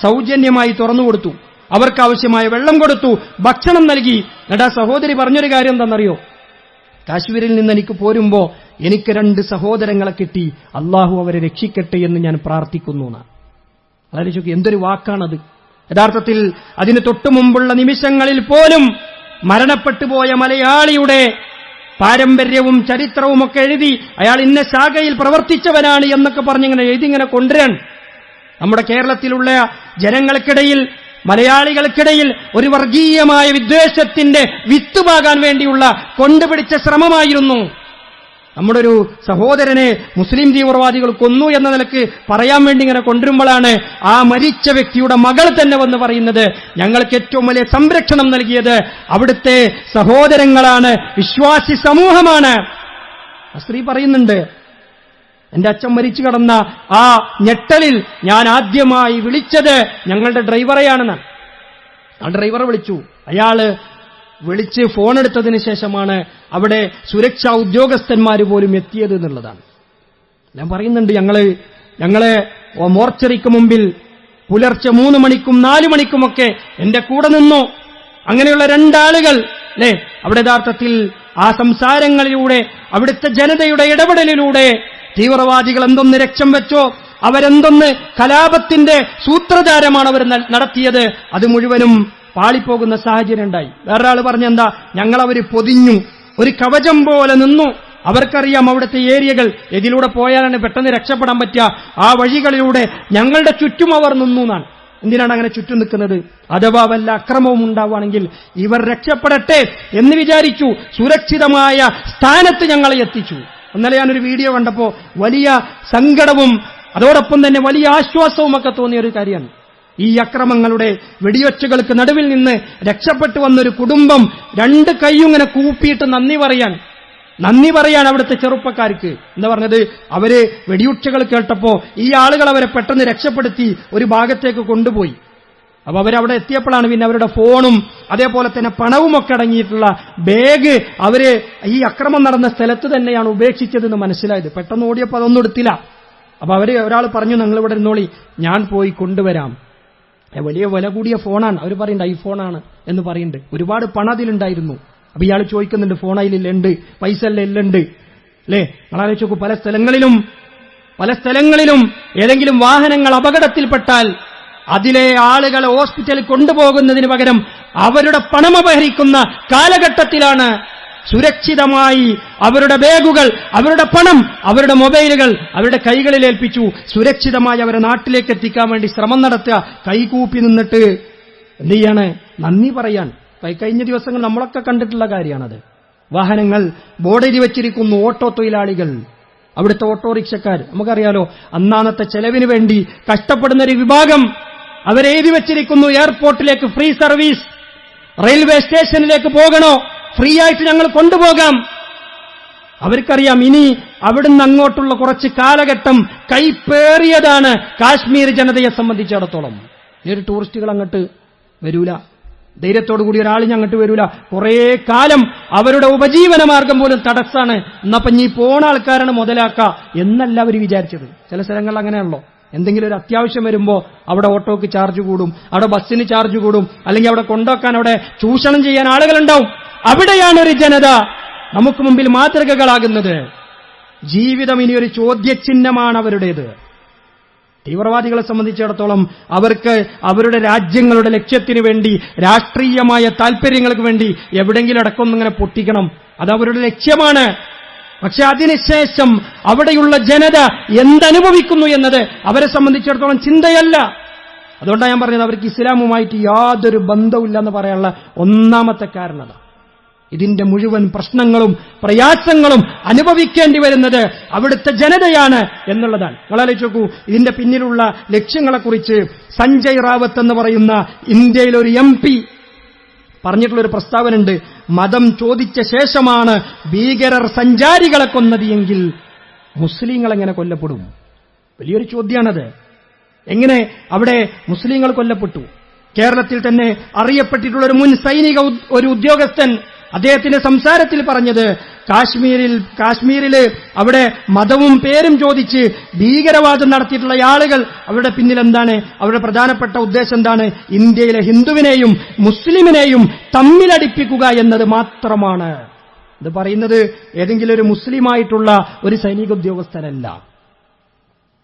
സൗജന്യമായി തുറന്നുകൊടുത്തു. അവർക്ക് ആവശ്യമായ വെള്ളം കൊടുത്തു, ഭക്ഷണം നൽകി. എന്നിട്ട് ആ സഹോദരി പറഞ്ഞൊരു കാര്യം എന്താണെന്നറിയോ? കാശ്മീരിൽ നിന്ന് എനിക്ക് പോരുമ്പോ എനിക്ക് 2 സഹോദരങ്ങളെ കിട്ടി, അള്ളാഹു അവരെ രക്ഷിക്കട്ടെ എന്ന് ഞാൻ പ്രാർത്ഥിക്കുന്നു. അതായത് എന്തൊരു വാക്കാണത്! യഥാർത്ഥത്തിൽ അതിന് തൊട്ടുമുമ്പുള്ള നിമിഷങ്ങളിൽ പോലും മരണപ്പെട്ടുപോയ മലയാളിയുടെ പാരമ്പര്യവും ചരിത്രവുമൊക്കെ എഴുതി അയാൾ ഇന്ന ശാഖയിൽ പ്രവർത്തിച്ചവനാണ് എന്നൊക്കെ പറഞ്ഞിങ്ങനെ എഴുതിങ്ങനെ കൊണ്ടുവരാൻ നമ്മുടെ കേരളത്തിലുള്ള ജനങ്ങൾക്കിടയിൽ, മലയാളികൾക്കിടയിൽ ഒരു വർഗീയമായ വിദ്വേഷത്തിന്റെ വിത്തുപാകാൻ വേണ്ടിയുള്ള കൊണ്ടുപിടിച്ച ശ്രമമായിരുന്നു. നമ്മുടെ ഒരു സഹോദരനെ മുസ്ലിം തീവ്രവാദികൾ കൊന്നു എന്ന നിലക്ക് പറയാൻ വേണ്ടി ഇങ്ങനെ കൊണ്ടുവരുമ്പോഴാണ് ആ മരിച്ച വ്യക്തിയുടെ മകൾ തന്നെ വന്ന് പറയുന്നത്, ഞങ്ങൾക്ക് ഏറ്റവും വലിയ സംരക്ഷണം നൽകിയത് അവിടുത്തെ സഹോദരങ്ങളാണ്, വിശ്വാസി സമൂഹമാണ്. ആ സ്ത്രീ പറയുന്നുണ്ട്, എന്റെ അച്ഛൻ മരിച്ചു കിടന്ന ആ ഞെട്ടലിൽ ഞാൻ ആദ്യമായി വിളിച്ചത് ഞങ്ങളുടെ ഡ്രൈവറെയാണെന്ന്. ആ ഡ്രൈവറെ വിളിച്ചു. അയാള് വിളിച്ച് ഫോണെടുത്തതിന് ശേഷമാണ് അവിടെ സുരക്ഷാ ഉദ്യോഗസ്ഥന്മാർ പോലും എത്തിയത് എന്നുള്ളതാണ്. ഞാൻ പറയുന്നുണ്ട്, ഞങ്ങളെ മോർച്ചറിക്ക് മുമ്പിൽ പുലർച്ചെ 3 മണിക്കും 4 മണിക്കുമൊക്കെ എന്റെ കൂടെ നിന്നു. അങ്ങനെയുള്ള 2 ആളുകൾ അവിടെ യഥാർത്ഥത്തിൽ ആ സംസാരങ്ങളിലൂടെ, അവിടുത്തെ ജനതയുടെ ഇടപെടലിലൂടെ തീവ്രവാദികൾ എന്തൊന്ന് രക്ഷം വെച്ചോ, അവരെന്തൊന്ന് കലാപത്തിന്റെ സൂത്രധാരമാണ് അവർ നടത്തിയത്, അത് മുഴുവനും പാളിപ്പോകുന്ന സാഹചര്യം ഉണ്ടായി. വേറൊരാൾ പറഞ്ഞെന്താ, ഞങ്ങളവര് പൊതിഞ്ഞു, ഒരു കവചം പോലെ നിന്നു. അവർക്കറിയാം അവിടുത്തെ ഏരിയകൾ, ഇതിലൂടെ പോയാലാണ് പെട്ടെന്ന് രക്ഷപ്പെടാൻ പറ്റുക, ആ വഴികളിലൂടെ ഞങ്ങളുടെ ചുറ്റും അവർ നിന്നു എന്നാണ്. എന്തിനാണ് അങ്ങനെ ചുറ്റും നിൽക്കുന്നത്? അഥവാ വല്ല അക്രമവും ഉണ്ടാവുകയാണെങ്കിൽ ഇവർ രക്ഷപ്പെടട്ടെ എന്ന് വിചാരിച്ചു. സുരക്ഷിതമായ സ്ഥാനത്ത് ഞങ്ങളെ എത്തിച്ചു. ഇന്നലെ ഞാനൊരു വീഡിയോ കണ്ടപ്പോ വലിയ സങ്കടവും അതോടൊപ്പം തന്നെ വലിയ ആശ്വാസവും ഒക്കെ തോന്നിയ ഒരു കാര്യമാണ്. ഈ അക്രമങ്ങളുടെ വെടിയൊച്ചകൾക്ക് നടുവിൽ നിന്ന് രക്ഷപ്പെട്ടു വന്നൊരു കുടുംബം 2 കൈയും ഇങ്ങനെ കൂപ്പിയിട്ട് നന്ദി പറയാൻ അവിടുത്തെ ചെറുപ്പക്കാർക്ക് എന്താ പറഞ്ഞത്? അവര് വെടിയുച്ചകൾ കേട്ടപ്പോ ഈ ആളുകൾ അവരെ പെട്ടെന്ന് രക്ഷപ്പെടുത്തി ഒരു ഭാഗത്തേക്ക് കൊണ്ടുപോയി. അപ്പൊ അവരവിടെ എത്തിയപ്പോഴാണ് പിന്നെ അവരുടെ ഫോണും അതേപോലെ തന്നെ പണവുമൊക്കെ അടങ്ങിയിട്ടുള്ള ബാഗ് അവര് ഈ അക്രമം നടന്ന സ്ഥലത്ത് തന്നെയാണ് ഉപേക്ഷിച്ചതെന്ന് മനസ്സിലായത്. പെട്ടെന്ന് ഓടിയപ്പോൾ അതൊന്നും എടുത്തില്ല. അപ്പൊ ഒരാൾ പറഞ്ഞു, നിങ്ങളിവിടെ ഇരുന്നോളി, ഞാൻ പോയി കൊണ്ടുവരാം. വലിയ വില കൂടിയ ഫോണാണ്. അവർ പറയുന്നുണ്ട് ഐഫോണാണ് എന്ന് പറയുന്നുണ്ട്. ഒരുപാട് പണം അതിലുണ്ടായിരുന്നു. അപ്പൊ ഇയാൾ ചോദിക്കുന്നുണ്ട്, ഫോൺ അതിലുണ്ട്, പൈസ എല്ലുണ്ട് അല്ലേ? നിങ്ങളാലോചിച്ച് നോക്കൂ, പല സ്ഥലങ്ങളിലും ഏതെങ്കിലും വാഹനങ്ങൾ അപകടത്തിൽപ്പെട്ടാൽ അതിലെ ആളുകളെ ഹോസ്പിറ്റലിൽ കൊണ്ടുപോകുന്നതിന് പകരം അവരുടെ പണം അപഹരിക്കുന്ന കാലഘട്ടത്തിലാണ് സുരക്ഷിതമായി അവരുടെ ബാഗുകൾ, അവരുടെ പണം, അവരുടെ മൊബൈലുകൾ അവരുടെ കൈകളിൽ ഏൽപ്പിച്ചു സുരക്ഷിതമായി അവരെ നാട്ടിലേക്ക് എത്തിക്കാൻ വേണ്ടി ശ്രമം നടത്തുക. കൈകൂപ്പി നിന്നിട്ട് എന്ത് ചെയ്യാണ്? നന്ദി പറയാൻ. കഴിഞ്ഞ ദിവസങ്ങൾ നമ്മളൊക്കെ കണ്ടിട്ടുള്ള കാര്യമാണത്. വാഹനങ്ങൾ ബോർഡെഴുതി വെച്ചിരിക്കുന്നു, ഓട്ടോ തൊഴിലാളികൾ, അവിടുത്തെ ഓട്ടോറിക്ഷക്കാർ. നമുക്കറിയാലോ, അന്നാന്നത്തെ ചെലവിന് വേണ്ടി കഷ്ടപ്പെടുന്ന ഒരു വിഭാഗം അവരെഴുതി വെച്ചിരിക്കുന്നു, എയർപോർട്ടിലേക്ക് ഫ്രീ സർവീസ്, റെയിൽവേ സ്റ്റേഷനിലേക്ക് പോകണോ ഫ്രീ ആയിട്ട് ഞങ്ങൾ കൊണ്ടുപോകാം. അവർക്കറിയാം ഇനി അവിടുന്ന് അങ്ങോട്ടുള്ള കുറച്ച് കാലഘട്ടം കൈപ്പേറിയതാണ് കാശ്മീർ ജനതയെ സംബന്ധിച്ചിടത്തോളം. ഈ ഒരു ടൂറിസ്റ്റുകൾ അങ്ങോട്ട് വരൂല, ധൈര്യത്തോടു കൂടി ഒരാളിഞ്ഞ് അങ്ങോട്ട് വരൂല. കുറേ കാലം അവരുടെ ഉപജീവന മാർഗം പോലും തടസ്സാണ്. എന്നപ്പം ഈ പോണ ആൾക്കാരാണ് മുതലാക്കുക എന്നല്ല അവർ വിചാരിച്ചത്. ചില സ്ഥലങ്ങളിൽ അങ്ങനെയാണല്ലോ, എന്തെങ്കിലും ഒരു അത്യാവശ്യം വരുമ്പോൾ അവിടെ ഓട്ടോക്ക് ചാർജ് കൂടും, അവിടെ ബസ്സിന് ചാർജ് കൂടും, അല്ലെങ്കിൽ അവിടെ കൊണ്ടുവക്കാൻ അവിടെ ചൂഷണം ചെയ്യാൻ ആളുകളുണ്ടാവും. അവിടെയാണ് ഒരു ജനത നമുക്ക് മുമ്പിൽ മാതൃകകളാകുന്നത്. ജീവിതം ഇനിയൊരു ചോദ്യചിഹ്നമാണ് അവരുടേത്. തീവ്രവാദികളെ സംബന്ധിച്ചിടത്തോളം അവർക്ക് അവരുടെ രാജ്യങ്ങളുടെ ലക്ഷ്യത്തിന് വേണ്ടി, രാഷ്ട്രീയമായ താൽപര്യങ്ങൾക്ക് വേണ്ടി എവിടെയെങ്കിലും അടക്കൊന്നിങ്ങനെ പൊട്ടിക്കണം, അത് അവരുടെ ലക്ഷ്യമാണ്. പക്ഷെ അതിനുശേഷം അവിടെയുള്ള ജനത എന്തനുഭവിക്കുന്നു എന്നത് അവരെ സംബന്ധിച്ചിടത്തോളം ചിന്തയല്ല. അതുകൊണ്ടാണ് ഞാൻ പറഞ്ഞത് അവർക്ക് ഇസ്ലാമുമായിട്ട് യാതൊരു ബന്ധവുമില്ല എന്ന് പറയാനുള്ള ഒന്നാമത്തെ കാരണം. ഇതിന്റെ മുഴുവൻ പ്രശ്നങ്ങളും പ്രയാസങ്ങളും അനുഭവിക്കേണ്ടി വരുന്നത് അവിടുത്തെ ജനതയാണ് എന്നുള്ളതാണ്. നിങ്ങളാലോചിച്ച് നോക്കൂ, ഇതിന്റെ പിന്നിലുള്ള ലക്ഷ്യങ്ങളെക്കുറിച്ച് സഞ്ജയ് റാവത്ത് എന്ന് പറയുന്ന ഇന്ത്യയിലെ ഒരു MP പറഞ്ഞിട്ടുള്ളൊരു പ്രസ്താവനയുണ്ട്. മതം ചോദിച്ച ശേഷമാണ് ഭീകരർ സഞ്ചാരികളെ കൊന്നത് എങ്കിൽ മുസ്ലിങ്ങൾ എങ്ങനെ കൊല്ലപ്പെടും? വലിയൊരു ചോദ്യമാണത്. എങ്ങനെ അവിടെ മുസ്ലിങ്ങൾ കൊല്ലപ്പെട്ടു? കേരളത്തിൽ തന്നെ അറിയപ്പെട്ടിട്ടുള്ള ഒരു മുൻ സൈനിക ഒരു ഉദ്യോഗസ്ഥൻ അദ്ദേഹത്തിന്റെ സംസാരത്തിൽ പറഞ്ഞത്, കാശ്മീരിൽ അവിടെ മതവും പേരും ചോദിച്ച് ഭീകരവാദം നടത്തിയിട്ടുള്ള ആളുകൾ അവരുടെ പിന്നിൽ എന്താണ്? അവരുടെ പ്രധാനപ്പെട്ട ഉദ്ദേശം എന്താണ്? ഇന്ത്യയിലെ ഹിന്ദുവിനെയും മുസ്ലിമിനെയും തമ്മിലടിപ്പിക്കുക എന്നത് മാത്രമാണ്. ഇത് പറയുന്നത് ഏതെങ്കിലും ഒരു മുസ്ലിമായിട്ടുള്ള ഒരു സൈനിക ഉദ്യോഗസ്ഥനല്ല.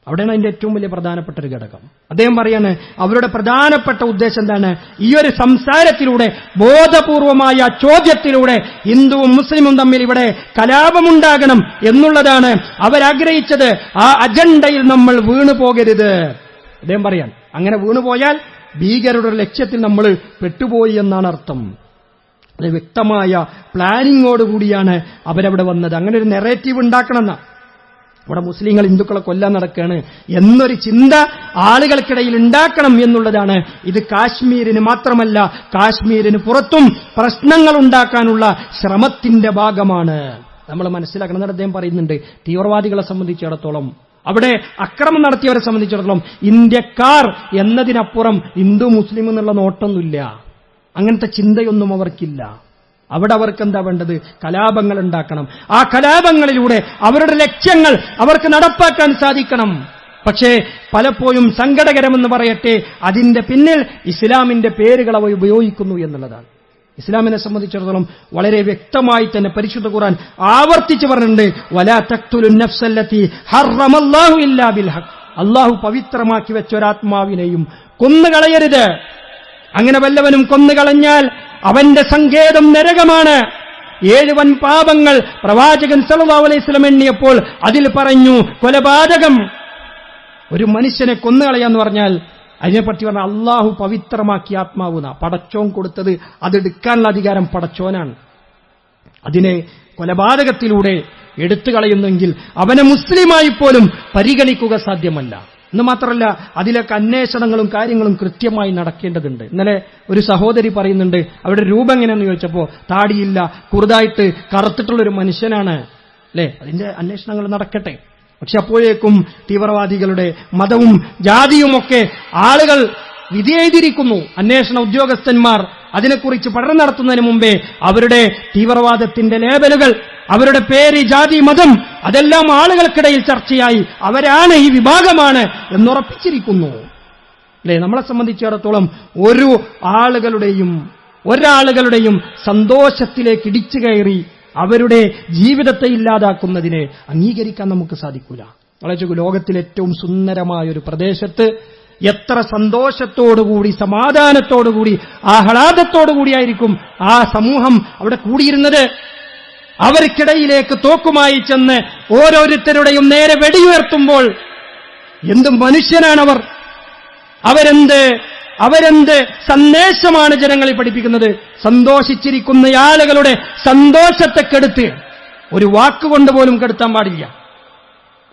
അവിടെയാണ് അതിന്റെ ഏറ്റവും വലിയ പ്രധാനപ്പെട്ട ഒരു ഘടകം. അദ്ദേഹം പറയാണ് അവരുടെ പ്രധാനപ്പെട്ട ഉദ്ദേശം എന്താണ്? ഈ ഒരു സംസാരത്തിലൂടെ, ബോധപൂർവമായ ചോദ്യത്തിലൂടെ ഹിന്ദുവും മുസ്ലിമും തമ്മിൽ ഇവിടെ കലാപമുണ്ടാകണം എന്നുള്ളതാണ് അവരാഗ്രഹിച്ചത്. ആ അജണ്ടയിൽ നമ്മൾ വീണുപോകരുത്. അദ്ദേഹം പറയാൻ അങ്ങനെ വീണുപോയാൽ ഭീകരരുടെ ലക്ഷ്യത്തിൽ നമ്മൾ പെട്ടുപോയി എന്നാണ് അർത്ഥം. അത് വ്യക്തമായ പ്ലാനിങ്ങോടുകൂടിയാണ് അവരവിടെ വന്നത്. അങ്ങനെ ഒരു നെറേറ്റീവ് ഉണ്ടാക്കണമെന്ന, ഇവിടെ മുസ്ലിങ്ങൾ ഹിന്ദുക്കളെ കൊല്ലാൻ നടക്കുകയാണ് എന്നൊരു ചിന്ത ആളുകൾക്കിടയിൽ ഉണ്ടാക്കണം എന്നുള്ളതാണ്. ഇത് കാശ്മീരിന് മാത്രമല്ല, കാശ്മീരിന് പുറത്തും പ്രശ്നങ്ങൾ ഉണ്ടാക്കാനുള്ള ശ്രമത്തിന്റെ ഭാഗമാണ്. നമ്മൾ മനസ്സിലാക്കണം. എന്നിട്ട് അദ്ദേഹം പറയുന്നുണ്ട്, തീവ്രവാദികളെ സംബന്ധിച്ചിടത്തോളം, അവിടെ അക്രമം നടത്തിയവരെ സംബന്ധിച്ചിടത്തോളം ഇന്ത്യക്കാർ എന്നതിനപ്പുറം ഹിന്ദു മുസ്ലിം എന്നുള്ള നോട്ടൊന്നുമില്ല. അങ്ങനത്തെ ചിന്തയൊന്നും അവർക്കില്ല. അവിടെ അവർക്ക് എന്താ വേണ്ടത്? കലാപങ്ങൾ ഉണ്ടാക്കണം. ആ കലാപങ്ങളിലൂടെ അവരുടെ ലക്ഷ്യങ്ങൾ അവർക്ക് നടപ്പാക്കാൻ സാധിക്കണം. പക്ഷേ പലപ്പോഴും സങ്കടകരമെന്ന് പറയട്ടെ, അതിന്റെ പിന്നിൽ ഇസ്ലാമിന്റെ പേരുകൾ അവ ഉപയോഗിക്കുന്നു എന്നുള്ളതാണ്. ഇസ്ലാമിനെ സംബന്ധിച്ചിടത്തോളം വളരെ വ്യക്തമായി തന്നെ പരിശുദ്ധ ഖുർആൻ ആവർത്തിച്ച് പറഞ്ഞിട്ടുണ്ട്, വലാ തഖ്തുലുൻ നഫ്സല്ലതി ഹറമല്ലാഹു ഇല്ലാ ബിൽ ഹഖ്. അല്ലാഹു പവിത്രമാക്കി വെച്ച ഒരാത്മാവിനെയും കൊന്നുകളയരുത്. അങ്ങനെ വല്ലവനും കൊന്നുകളഞ്ഞാൽ അവന്റെ സങ്കേതം നരകമാണ്. 7 വൻ പാപങ്ങൾ പ്രവാചകൻ സല്ലല്ലാഹു അലൈഹി വസല്ലം എണ്ണിയപ്പോൾ അതിൽ പറഞ്ഞു കൊലപാതകം. ഒരു മനുഷ്യനെ കൊന്നുകളയാന്ന് പറഞ്ഞാൽ അതിനെപ്പറ്റി പറഞ്ഞാൽ അള്ളാഹു പവിത്രമാക്കിയ ആത്മാവുന്ന പടച്ചോൻ കൊടുത്തത്, അതെടുക്കാനുള്ള അധികാരം പടച്ചോനാണ്. അതിനെ കൊലപാതകത്തിലൂടെ എടുത്തു കളയുന്നെങ്കിൽ അവനെ മുസ്ലിമായി പോലും പരിഗണിക്കുക സാധ്യമല്ല. എന്ന് മാത്രമല്ല അതിലൊക്കെ അന്വേഷണങ്ങളും കാര്യങ്ങളും കൃത്യമായി നടക്കേണ്ടതുണ്ട്. ഇന്നലെ ഒരു സഹോദരി പറയുന്നുണ്ട്, അവരുടെ രൂപം എങ്ങനെയെന്ന് ചോദിച്ചപ്പോൾ താടിയില്ല, കുറുതായിട്ട് കറുത്തിട്ടുള്ളൊരു മനുഷ്യനാണ് അല്ലേ. അതിന്റെ അന്വേഷണങ്ങൾ നടക്കട്ടെ. പക്ഷെ അപ്പോഴേക്കും തീവ്രവാദികളുടെ മതവും ജാതിയുമൊക്കെ ആളുകൾ വിധിയെഴുതിയിരിക്കുന്നു. അന്വേഷണ ഉദ്യോഗസ്ഥന്മാർ അതിനെക്കുറിച്ച് പഠനം നടത്തുന്നതിന് മുമ്പേ അവരുടെ തീവ്രവാദത്തിന്റെ ലേബലുകൾ, അവരുടെ പേര്, ജാതി, മതം അതെല്ലാം ആളുകൾക്കിടയിൽ ചർച്ചയായി അവരാണ്, ഈ വിഭാഗമാണ് എന്നുറപ്പിച്ചിരിക്കുന്നു അല്ലേ. നമ്മളെ സംബന്ധിച്ചിടത്തോളം ഒരാളുകളുടെയും സന്തോഷത്തിലേക്ക് ഇടിച്ചു കയറി അവരുടെ ജീവിതത്തെ ഇല്ലാതാക്കുന്നതിനെ അംഗീകരിക്കാൻ നമുക്ക് സാധിക്കില്ല. വളരെ ലോകത്തിലെ ഏറ്റവും സുന്ദരമായ ഒരു പ്രദേശത്ത് എത്ര സന്തോഷത്തോടുകൂടി, സമാധാനത്തോടുകൂടി, ആഹ്ലാദത്തോടുകൂടിയായിരിക്കും ആ സമൂഹം അവിടെ കൂടിയിരുന്നത്. അവർക്കിടയിലേക്ക് തോക്കുമായി ചെന്ന് ഓരോരുത്തരുടെയും നേരെ വെടിയുയർത്തുമ്പോൾ എന്ത് മനുഷ്യനാണവർ! അവരെന്ത് സന്ദേശമാണ് ജനങ്ങളെ പഠിപ്പിക്കുന്നത്? സന്തോഷിച്ചിരിക്കുന്ന ആളുകളുടെ സന്തോഷത്തെ കെടുത്ത് ഒരു വാക്കുകൊണ്ട് പോലും കെടുത്താൻ പാടില്ല.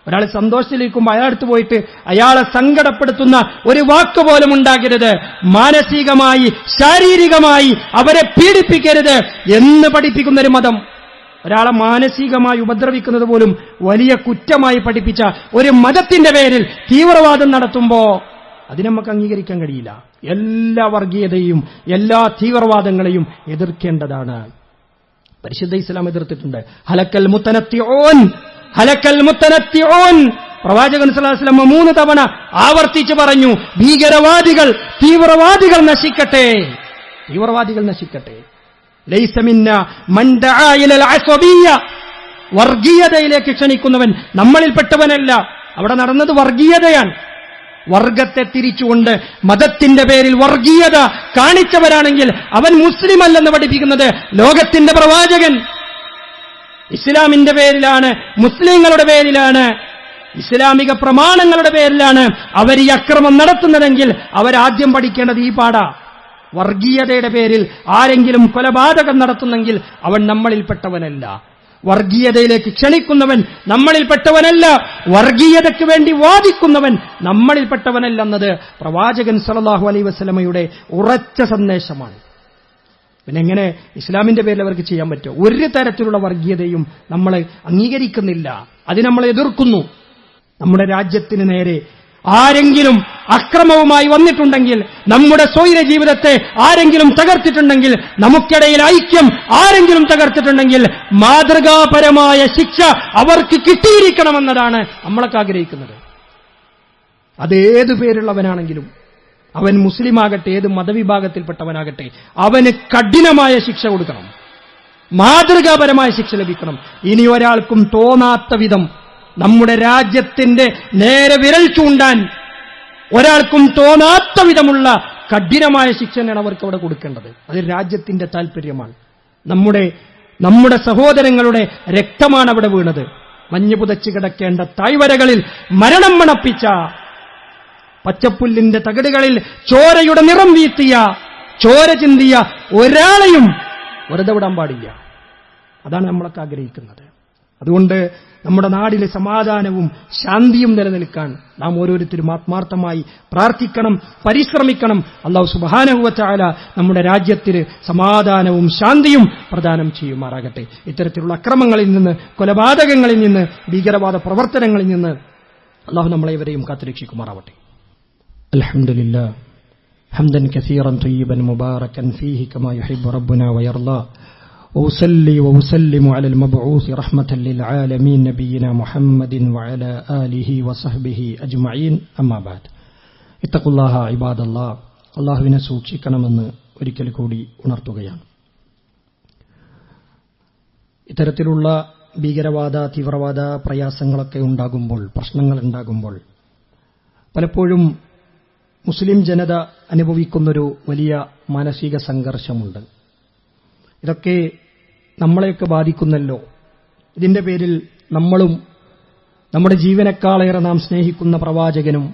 ഒരാൾ സന്തോഷത്തിലിരിക്കുമ്പോൾ അയാളടുത്ത് പോയിട്ട് അയാളെ സങ്കടപ്പെടുത്തുന്ന ഒരു വാക്ക് പോലും ഉണ്ടാകരുത്. മാനസികമായി, ശാരീരികമായി അവരെ പീഡിപ്പിക്കരുത് എന്ന് പഠിപ്പിക്കുന്നൊരു മതം. ഒരാളെ മാനസികമായി ഉപദ്രവിക്കുന്നത് പോലും വലിയ കുറ്റമായി പഠിപ്പിച്ച ഒരു മതത്തിന്റെ പേരിൽ തീവ്രവാദം നടത്തുമ്പോ അതിന് നമുക്ക് അംഗീകരിക്കാൻ കഴിയില്ല. എല്ലാ വർഗീയതയും എല്ലാ തീവ്രവാദങ്ങളെയും എതിർക്കേണ്ടതാണ്. പരിശുദ്ധ ഇസ്ലാം എതിർത്തിട്ടുണ്ട്. ഹലക്കൽ മുത്തനത്തിഊൻ പ്രവാചകൻ സല്ലല്ലാഹു അലൈഹി വസല്ലം 3 തവണ ആവർത്തിച്ചു പറഞ്ഞു, ഭീകരവാദികൾ, തീവ്രവാദികൾ നശിക്കട്ടെ. ലൈസ മിന്നാ മൻ ദആ ഇലൽ അസബിയ്യ, വർഗീയതയിലേക്ക് ക്ഷണിക്കുന്നവൻ നമ്മളിൽപ്പെട്ടവനല്ല. അവിടെ നടന്നത് വർഗീയതയാണ്. വർഗത്തെ തിരിച്ചുകൊണ്ട് മതത്തിന്റെ പേരിൽ വർഗീയത കാണിച്ചവരാണെങ്കിൽ അവൻ മുസ്ലിം അല്ലെന്ന് പഠിപ്പിക്കുന്നത് ലോകത്തിന്റെ പ്രവാചകൻ. ഇസ്ലാമിന്റെ പേരിലാണ്, മുസ്ലിങ്ങളുടെ പേരിലാണ്, ഇസ്ലാമിക പ്രമാണങ്ങളുടെ പേരിലാണ് അവർ ഈ അക്രമം നടത്തുന്നതെങ്കിൽ അവരാദ്യം പഠിക്കേണ്ടത് ഈ പാഠാ. വർഗീയതയുടെ പേരിൽ ആരെങ്കിലും കൊലപാതകം നടത്തുന്നെങ്കിൽ അവൻ നമ്മളിൽപ്പെട്ടവനല്ല. വർഗീയതയിലേക്ക് ക്ഷണിക്കുന്നവൻ നമ്മളിൽപ്പെട്ടവനല്ല. വർഗീയതയ്ക്ക് വേണ്ടി വാദിക്കുന്നവൻ നമ്മളിൽപ്പെട്ടവനല്ലെന്നത് പ്രവാചകൻ സല്ലല്ലാഹു അലൈഹി വസല്ലമയുടെ ഉറച്ച സന്ദേശമാണ്. പിന്നെ എങ്ങനെ ഇസ്ലാമിന്റെ പേരിൽ അവർക്ക് ചെയ്യാൻ പറ്റുമോ? ഒരു തരത്തിലുള്ള വർഗീയതയും നമ്മൾ അംഗീകരിക്കുന്നില്ല, അത് നമ്മൾ എതിർക്കുന്നു. നമ്മുടെ രാജ്യത്തിന് നേരെ ആരെങ്കിലും അക്രമവുമായി വന്നിട്ടുണ്ടെങ്കിൽ, നമ്മുടെ സ്വൈര ജീവിതത്തെ ആരെങ്കിലും തകർത്തിട്ടുണ്ടെങ്കിൽ, നമുക്കിടയിൽ ഐക്യം ആരെങ്കിലും തകർത്തിട്ടുണ്ടെങ്കിൽ മാതൃകാപരമായ ശിക്ഷ അവർക്ക് കിട്ടിയിരിക്കണമെന്നതാണ് നമ്മളൊക്കെ ആഗ്രഹിക്കുന്നത്. അതേതു പേരുള്ളവനാണെങ്കിലും, അവൻ മുസ്ലിമാകട്ടെ, ഏത് മതവിഭാഗത്തിൽപ്പെട്ടവനാകട്ടെ, അവന് കഠിനമായ ശിക്ഷ കൊടുക്കണം, മാതൃകാപരമായ ശിക്ഷ ലഭിക്കണം. ഇനി ഒരാൾക്കും തോന്നാത്ത വിധം നമ്മുടെ രാജ്യത്തിന്റെ നേരെ വിരൽ ചൂണ്ടാൻ ഒരാൾക്കും തോന്നാത്ത വിധമുള്ള കഠിനമായ ശിക്ഷയാണ് അവർക്ക് അവിടെ കൊടുക്കേണ്ടത്. അത് രാജ്യത്തിന്റെ താൽപര്യമാണ്. നമ്മുടെ സഹോദരങ്ങളുടെ രക്തമാണ് അവിടെ വീണത്. മഞ്ഞ് പുതച്ച് കിടക്കേണ്ട താഴ്വരകളിൽ മരണം മണപ്പിച്ച, പച്ചപ്പുല്ലിന്റെ തകിടുകളിൽ ചോരയുടെ നിറം വീത്തിയ, ചോര ചിന്തിയ ഒരാളെയും വെറുതെ വിടാൻ പാടില്ല. അതാണ് നമ്മളൊക്കെ ആഗ്രഹിക്കുന്നത്. അതുകൊണ്ട് നമ്മുടെ നാടിലെ സമാധാനവും ശാന്തിയും നിലനിൽക്കാൻ നാം ഓരോരുത്തരും ആത്മാർത്ഥമായി പ്രാർത്ഥിക്കണം, പരിശ്രമിക്കണം. അല്ലാഹു സുബ്ഹാനഹു വ തആല നമ്മുടെ രാജ്യത്തിന് സമാധാനവും ശാന്തിയും പ്രദാനം ചെയ്യുമാറാകട്ടെ. ഇത്തരത്തിലുള്ള അക്രമങ്ങളിൽ നിന്ന്, കൊലപാതകങ്ങളിൽ നിന്ന്, ഭീകരവാദ പ്രവർത്തനങ്ങളിൽ നിന്ന് അല്ലാഹു നമ്മളെവരെയും കാത്തുരക്ഷിക്കുമാറാവട്ടെ. അൽഹംദുലില്ലാഹ് ഹംദൻ കസീറൻ തയ്യിബൻ മുബാറകൻ ഫീഹി കമാ യുഹിബ്ബു റബ്ബുനാ വയർളാ. وأصلي وأسلم على المبعوث رحمة للعالمين نبينا محمد وعلى آله وصحبه أجمعين أما بعد اتقوا الله عباد الله. അല്ലാഹുവിനെ സൂക്ഷിക്കണമെന്ന് ഒരിക്കൽ കൂടി ഉണർത്തുകയാണ്. ഇത്തരത്തിലുള്ള ഭീകരവാദ, തീവ്രവാദ പ്രയാസങ്ങളൊക്കെ ഉണ്ടാകുമ്പോൾ, പ്രശ്നങ്ങൾ ഉണ്ടാകുമ്പോൾ പലപ്പോഴും മുസ്ലിം ജനത അനുഭവിക്കുന്നൊരു വലിയ മാനസിക സംഘർഷമുണ്ട്. ഇതൊക്കെ നമ്മളെയൊക്കെ ബാധിക്കുന്നല്ലോ. ഇതിന്റെ പേരിൽ നമ്മളും നമ്മുടെ ജീവനേക്കാളേറെ നാം സ്നേഹിക്കുന്ന പ്രവാചകനും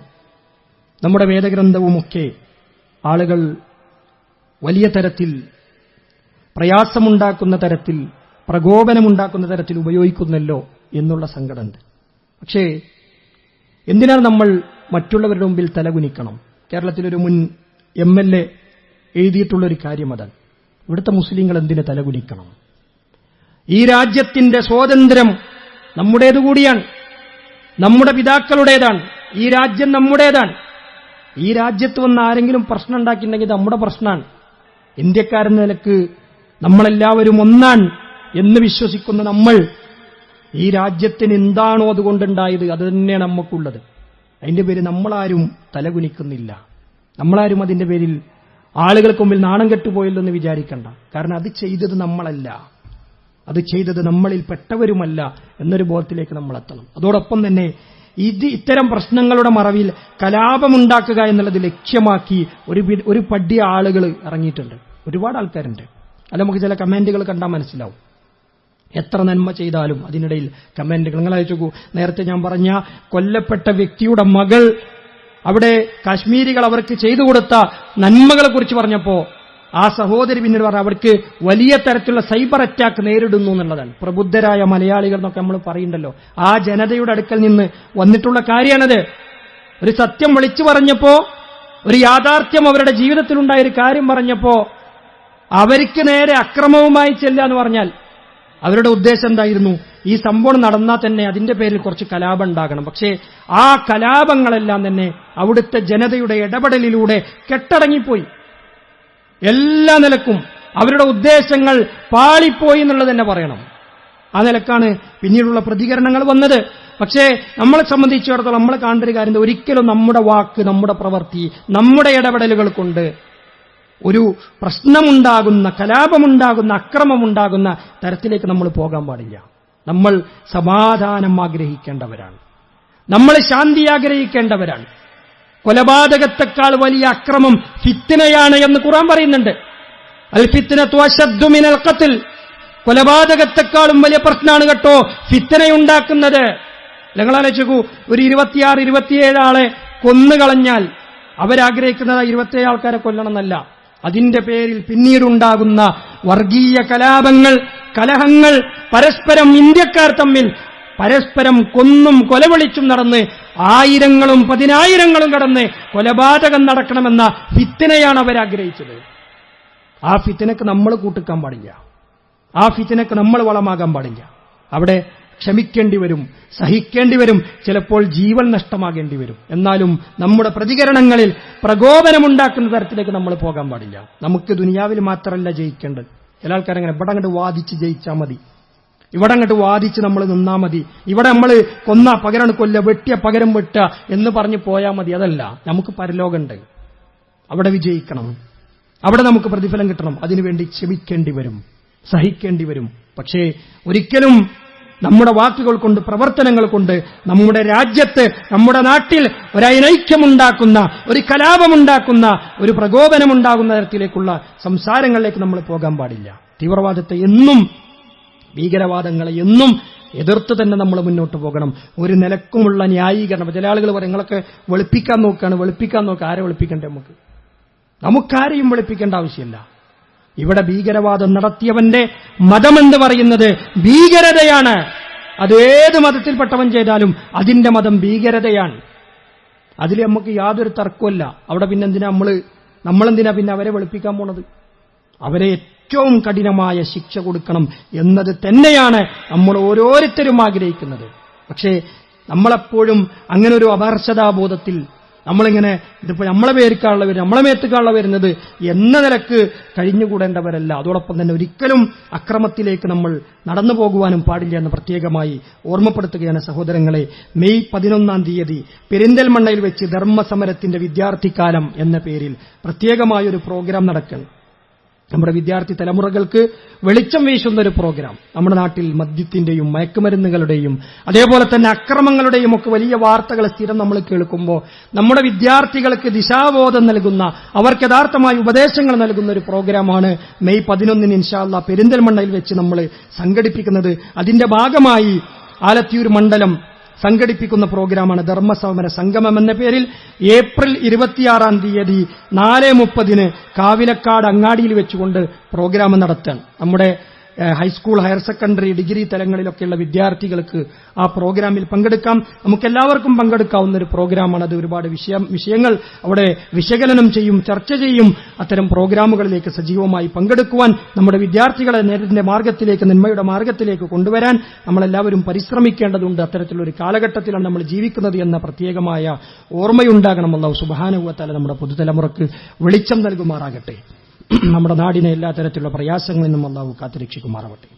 നമ്മുടെ വേദഗ്രന്ഥവുമൊക്കെ ആളുകൾ വലിയ തരത്തിൽ പ്രയാസമുണ്ടാക്കുന്ന തരത്തിൽ, പ്രകോപനമുണ്ടാക്കുന്ന തരത്തിൽ ഉപയോഗിക്കുന്നല്ലോ എന്നുള്ള സങ്കടമുണ്ട്. പക്ഷേ എന്തിനാണ് നമ്മൾ മറ്റുള്ളവരുടെ മുമ്പിൽ തലകുനിക്കണം. കേരളത്തിലൊരു മുൻ MLA എഴുതിയിട്ടുള്ളൊരു കാര്യം അതാണ്. ഇവിടുത്തെ മുസ്ലിങ്ങൾ എന്തിന് തലകുനിക്കണം? ഈ രാജ്യത്തിന്റെ സ്വാതന്ത്ര്യം നമ്മുടേതുകൂടിയാണ്, നമ്മുടെ പിതാക്കളുടേതാണ്. ഈ രാജ്യം നമ്മുടേതാണ്. ഈ രാജ്യത്ത് വന്ന് ആരെങ്കിലും പ്രശ്നം ഉണ്ടാക്കിയിട്ടുണ്ടെങ്കിൽ നമ്മുടെ പ്രശ്നമാണ്. ഇന്ത്യക്കാരെന്ന നിലക്ക് നമ്മളെല്ലാവരും ഒന്നാണ് എന്ന് വിശ്വസിക്കുന്ന നമ്മൾ ഈ രാജ്യത്തിന് എന്താണോ അതുകൊണ്ടുണ്ടായത് അത് തന്നെയാണ് നമുക്കുള്ളത്. അതിന്റെ പേര് നമ്മളാരും തലകുനിക്കുന്നില്ല. നമ്മളാരും അതിന്റെ പേരിൽ ആളുകൾക്ക് മുമ്പിൽ നാണം കെട്ടുപോയില്ലെന്ന് വിചാരിക്കണ്ട. കാരണം അത് ചെയ്തത് നമ്മളല്ല, അത് ചെയ്തത് നമ്മളിൽ പെട്ടവരുമല്ല എന്നൊരു ബോധത്തിലേക്ക് നമ്മൾ എത്തണം. അതോടൊപ്പം തന്നെ ഇത്തരം പ്രശ്നങ്ങളുടെ മറവിൽ കലാപമുണ്ടാക്കുക എന്നുള്ളത് ലക്ഷ്യമാക്കി ഒരു പടി ആളുകൾ ഇറങ്ങിയിട്ടുണ്ട്. ഒരുപാട് ആൾക്കാരുണ്ട്. അത് നമുക്ക് ചില കമന്റുകൾ കണ്ടാൽ മനസ്സിലാവും. എത്ര നന്മ ചെയ്താലും അതിനിടയിൽ കമന്റുകൾ. നിങ്ങൾ അയച്ചു നോക്കൂ, നേരത്തെ ഞാൻ പറഞ്ഞ കൊല്ലപ്പെട്ട വ്യക്തിയുടെ മകൾ അവിടെ കാശ്മീരികൾ അവർക്ക് ചെയ്തു കൊടുത്ത നന്മകളെ കുറിച്ച് പറഞ്ഞപ്പോ ആ സഹോദരി പിന്നീട് പറഞ്ഞ അവർക്ക് വലിയ തരത്തിലുള്ള സൈബർ അറ്റാക്ക് നേരിടുന്നു എന്നുള്ളതാണ്. പ്രബുദ്ധരായ മലയാളികൾ എന്നൊക്കെ നമ്മൾ പറയുന്നുണ്ടല്ലോ, ആ ജനതയുടെ അടുക്കൽ നിന്ന് വന്നിട്ടുള്ള കാര്യമാണത്. ഒരു സത്യം വിളിച്ചു പറഞ്ഞപ്പോ, ഒരു യാഥാർത്ഥ്യം അവരുടെ ജീവിതത്തിലുണ്ടായ ഒരു കാര്യം പറഞ്ഞപ്പോ അവർക്ക് നേരെ അക്രമവുമായി ചെല്ലുക എന്ന് പറഞ്ഞാൽ അവരുടെ ഉദ്ദേശം എന്തായിരുന്നു? ഈ സംഭവം നടന്നാൽ തന്നെ അതിന്റെ പേരിൽ കുറച്ച് കലാപം ഉണ്ടാകണം. പക്ഷേ ആ കലാപങ്ങളെല്ലാം തന്നെ അവിടുത്തെ ജനതയുടെ ഇടപെടലിലൂടെ കെട്ടടങ്ങിപ്പോയി. എല്ലാ നിലക്കും അവരുടെ ഉദ്ദേശങ്ങൾ പാളിപ്പോയി എന്നുള്ളത് തന്നെ പറയണം. ആ നിലക്കാണ് പിന്നീടുള്ള പ്രതികരണങ്ങൾ വന്നത്. പക്ഷേ നമ്മളെ സംബന്ധിച്ചിടത്തോളം നമ്മൾ കാണേണ്ട ഒരു കാര്യം, ഒരിക്കലും നമ്മുടെ വാക്ക്, നമ്മുടെ പ്രവൃത്തി, നമ്മുടെ ഇടപെടലുകൾ കൊണ്ട് ഒരു പ്രശ്നമുണ്ടാകുന്ന, കലാപമുണ്ടാകുന്ന, അക്രമമുണ്ടാകുന്ന തരത്തിലേക്ക് നമ്മൾ പോകാൻ പാടില്ല. നമ്മൾ സമാധാനം ആഗ്രഹിക്കേണ്ടവരാണ്, നമ്മൾ ശാന്തി ആഗ്രഹിക്കേണ്ടവരാണ്. കൊലപാതകത്തെക്കാൾ വലിയ അക്രമം ഫിത്നയാണ് എന്ന് ഖുർആൻ പറയുന്നുണ്ട്. അൽ ഫിത്നതു അശദ്ദു മിനൽ ഖത്ൽ. കൊലപാതകത്തെക്കാളും വലിയ പ്രശ്നമാണ് കേട്ടോ ഫിത്നയുണ്ടാക്കുന്നത്. നിങ്ങൾ ആലോചിക്കൂ, ഒരു 26-27 ആളെ കൊന്നുകളഞ്ഞാൽ അവരാഗ്രഹിക്കുന്നത് 27 ആൾക്കാരെ കൊല്ലണം എന്നല്ല. അതിന്റെ പേരിൽ പിന്നീടുണ്ടാകുന്ന വർഗീയ കലാപങ്ങൾ, കലഹങ്ങൾ, പരസ്പരം ഇന്ത്യക്കാർ തമ്മിൽ പരസ്പരം കൊന്നും കൊലവിളിച്ചും നടന്ന് 1000ങ്ങളും 10,000ങ്ങളും കടന്ന് കൊലപാതകം നടക്കണമെന്ന ഫിത്നയാണ് അവരാഗ്രഹിച്ചത്. ആ ഫിത്നക്ക് നമ്മൾ കൂട്ടിക്കാൻ പാടില്ല, ആ ഫിത്നക്ക് നമ്മൾ വളമാകാൻ പാടില്ല. അവിടെ ക്ഷമിക്കേണ്ടി വരും, സഹിക്കേണ്ടി വരും, ചിലപ്പോൾ ജീവൻ നഷ്ടമാകേണ്ടി വരും. എന്നാലും നമ്മുടെ പ്രതികരണങ്ങളിൽ പ്രകോപനമുണ്ടാക്കുന്ന തരത്തിലേക്ക് നമ്മൾ പോകാൻ പാടില്ല. നമുക്ക് ദുനിയാവിൽ മാത്രമല്ല ജയിക്കേണ്ടത്. ചില ആൾക്കാരങ്ങനെ ഇവിടെ അങ്ങോട്ട് വാദിച്ച് ജയിച്ചാൽ മതി, ഇവിടെ അങ്ങോട്ട് വാദിച്ച് നമ്മൾ നിന്നാ മതി, ഇവിടെ നമ്മൾ കൊന്ന പകരം കൊല്ല, വെട്ടിയ പകരം വെട്ടുക എന്ന് പറഞ്ഞ് പോയാൽ മതി. അതല്ല, നമുക്ക് പരലോകമുണ്ട്, അവിടെ വിജയിക്കണം, അവിടെ നമുക്ക് പ്രതിഫലം കിട്ടണം. അതിനുവേണ്ടി ക്ഷമിക്കേണ്ടി വരും, സഹിക്കേണ്ടി വരും. പക്ഷേ ഒരിക്കലും നമ്മുടെ വാക്കുകൾ കൊണ്ട്, പ്രവർത്തനങ്ങൾ കൊണ്ട് നമ്മുടെ രാജ്യത്ത്, നമ്മുടെ നാട്ടിൽ ഒരു അനൈക്യമുണ്ടാക്കുന്ന, ഒരു കലാപമുണ്ടാക്കുന്ന, ഒരു പ്രകോപനമുണ്ടാകുന്ന തരത്തിലേക്കുള്ള സംസാരങ്ങളിലേക്ക് നമ്മൾ പോകാൻ പാടില്ല. തീവ്രവാദത്തെ എന്നും, ഭീകരവാദങ്ങളെ എന്നും എതിർത്ത് തന്നെ നമ്മൾ മുന്നോട്ട് പോകണം. ഒരു നിലക്കുമുള്ള ന്യായീകരണം. ചില ആളുകൾ പറയും നിങ്ങളൊക്കെ വെളുപ്പിക്കാൻ നോക്കുകയാണ്, വെളുപ്പിക്കാൻ നോക്കുക. ആരെ വെളുപ്പിക്കണ്ടേ? നമുക്കാരെയും വെളുപ്പിക്കേണ്ട ആവശ്യമില്ല. ഇവിടെ ഭീകരവാദം നടത്തിയവന്റെ മതമെന്ന് പറയുന്നത് ഭീകരതയാണ്. അതേത് മതത്തിൽപ്പെട്ടവൻ ചെയ്താലും അതിന്റെ മതം ഭീകരതയാണ്. അതിൽ നമുക്ക് യാതൊരു തർക്കമല്ല. അവിടെ പിന്നെന്തിനാ നമ്മളെന്തിനാ പിന്നെ അവരെ വെളുപ്പിക്കാൻ പോണത്? അവരെ ഏറ്റവും കഠിനമായ ശിക്ഷ കൊടുക്കണം എന്നത് തന്നെയാണ് നമ്മൾ ഓരോരുത്തരും ആഗ്രഹിക്കുന്നത്. പക്ഷേ നമ്മളെപ്പോഴും അങ്ങനെ ഒരു അപകർഷതാബോധത്തിൽ നമ്മളിങ്ങനെ ഇതിപ്പോ നമ്മളെ പേരിക്കാനുള്ളവർ, നമ്മളെ മേത്തുക്കാനുള്ള വരുന്നത് എന്ന നിലക്ക് കഴിഞ്ഞുകൂടേണ്ടവരല്ല. അതോടൊപ്പം തന്നെ ഒരിക്കലും അക്രമത്തിലേക്ക് നമ്മൾ നടന്നു പോകുവാനും പാടില്ല എന്ന് പ്രത്യേകമായി ഓർമ്മപ്പെടുത്തുകയാണ് സഹോദരങ്ങളെ. മെയ് 11-ാം തീയതി പെരിന്തൽമണ്ണയിൽ വെച്ച് ധർമ്മസമരത്തിന്റെ വിദ്യാർത്ഥിക്കാലം എന്ന പേരിൽ പ്രത്യേകമായൊരു പ്രോഗ്രാം നടക്കണം. നമ്മുടെ വിദ്യാർത്ഥി തലമുറകൾക്ക് വെളിച്ചം വീശുന്ന ഒരു പ്രോഗ്രാം. നമ്മുടെ നാട്ടിൽ മദ്യത്തിന്റെയും മയക്കുമരുന്നുകളുടെയും അതേപോലെ തന്നെ അക്രമങ്ങളുടെയും ഒക്കെ വലിയ വാർത്തകൾ സ്ഥിരം നമ്മൾ കേൾക്കുമ്പോൾ നമ്മുടെ വിദ്യാർത്ഥികൾക്ക് ദിശാബോധം നൽകുന്ന, അവർക്ക് യഥാർത്ഥമായ ഉപദേശങ്ങൾ നൽകുന്ന ഒരു പ്രോഗ്രാമാണ് മെയ് 11 ഇൻഷാ അല്ലാഹ് പെരിന്തൽമണ്ണയിൽ വെച്ച് നമ്മൾ സംഘടിപ്പിക്കുന്നത്. അതിന്റെ ഭാഗമായി ആലത്തിയൂർ മണ്ഡലം സംഘടിപ്പിക്കുന്ന പ്രോഗ്രാമാണ് ധർമ്മസമര സംഗമം എന്ന പേരിൽ ഏപ്രിൽ 26-ാം തീയതി 4:30 കാവിലക്കാട് അങ്ങാടിയിൽ വെച്ചുകൊണ്ട് പ്രോഗ്രാം നടത്താൻ നമ്മുടെ ഹൈസ്കൂൾ, ഹയർ സെക്കൻഡറി, ഡിഗ്രി തലങ്ങളിലൊക്കെയുള്ള വിദ്യാർത്ഥികൾക്ക് ആ പ്രോഗ്രാമിൽ പങ്കെടുക്കാം. നമുക്കെല്ലാവർക്കും പങ്കെടുക്കാവുന്ന ഒരു പ്രോഗ്രാമാണ് അത്. ഒരുപാട് വിഷയങ്ങൾ അവിടെ വിശകലനം ചെയ്യും, ചർച്ച ചെയ്യും. അത്തരം പ്രോഗ്രാമുകളിലേക്ക് സജീവമായി പങ്കെടുക്കുവാൻ, നമ്മുടെ വിദ്യാർത്ഥികളെ നേരിന്റെ മാർഗത്തിലേക്ക്, നന്മയുടെ മാർഗത്തിലേക്ക് കൊണ്ടുവരാൻ നമ്മളെല്ലാവരും പരിശ്രമിക്കേണ്ടതുണ്ട്. അത്തരത്തിലൊരു കാലഘട്ടത്തിലാണ് നമ്മൾ ജീവിക്കുന്നത് എന്ന പ്രത്യേകമായ ഓർമ്മയുണ്ടാകണം. അല്ലാഹു സുബ്ഹാനഹു വ തആല നമ്മുടെ പുതുതലമുറക്ക് വെളിച്ചം നൽകുമാറാകട്ടെ. നമ്മുടെ നാടിനെ എല്ലാ തരത്തിലുള്ള പ്രയാസങ്ങളിൽ നിന്നും അല്ലാഹു കാത്തുരക്ഷിക്കുമാറാവട്ടെ.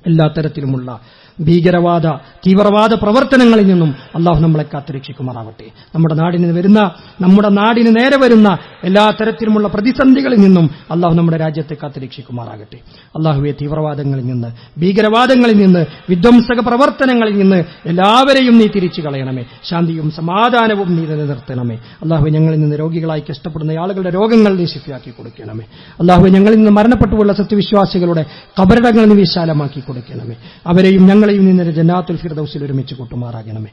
എല്ലാ തരത്തിലുമുള്ള ഭീകരവാദ, തീവ്രവാദ പ്രവർത്തനങ്ങളിൽ നിന്നും അല്ലാഹു നമ്മളെ കാത്തുരക്ഷിക്കുമാറാവട്ടെ. നമ്മുടെ നാടിന് നേരെ വരുന്ന എല്ലാ തരത്തിലുമുള്ള പ്രതിസന്ധികളിൽ നിന്നും അല്ലാഹു നമ്മുടെ രാജ്യത്തെ കാത്തുരക്ഷിക്കുമാറാകട്ടെ. അല്ലാഹുവേ, തീവ്രവാദങ്ങളിൽ നിന്ന്, ഭീകരവാദങ്ങളിൽ നിന്ന്, വിധ്വംസക പ്രവർത്തനങ്ങളിൽ നിന്ന് എല്ലാവരെയും നീ തിരിച്ചു കളയണമേ. ശാന്തിയും സമാധാനവും നീ നിലനിർത്തണമേ. അല്ലാഹുവേ, ഞങ്ങളിൽ നിന്ന് രോഗികളായി കഷ്ടപ്പെടുന്ന ആളുകളുടെ രോഗങ്ങൾ നീ ശിഫയാക്കി കൊടുക്കണമേ. അല്ലാഹുവേ, ഞങ്ങളിൽ നിന്ന് മരണപ്പെട്ടുള്ള സത്യവിശ്വാസികളുടെ ഖബറിടങ്ങൾ നീ വിശാലമാക്കി കൊടുക്കണമേ. അവരെയും ഞങ്ങളെയും നിന്നെ ജന്നാത്തുൽ ഫിർദൗസിൽ ഒരുമിച്ച് കൂട്ടുമാറാകണമേ.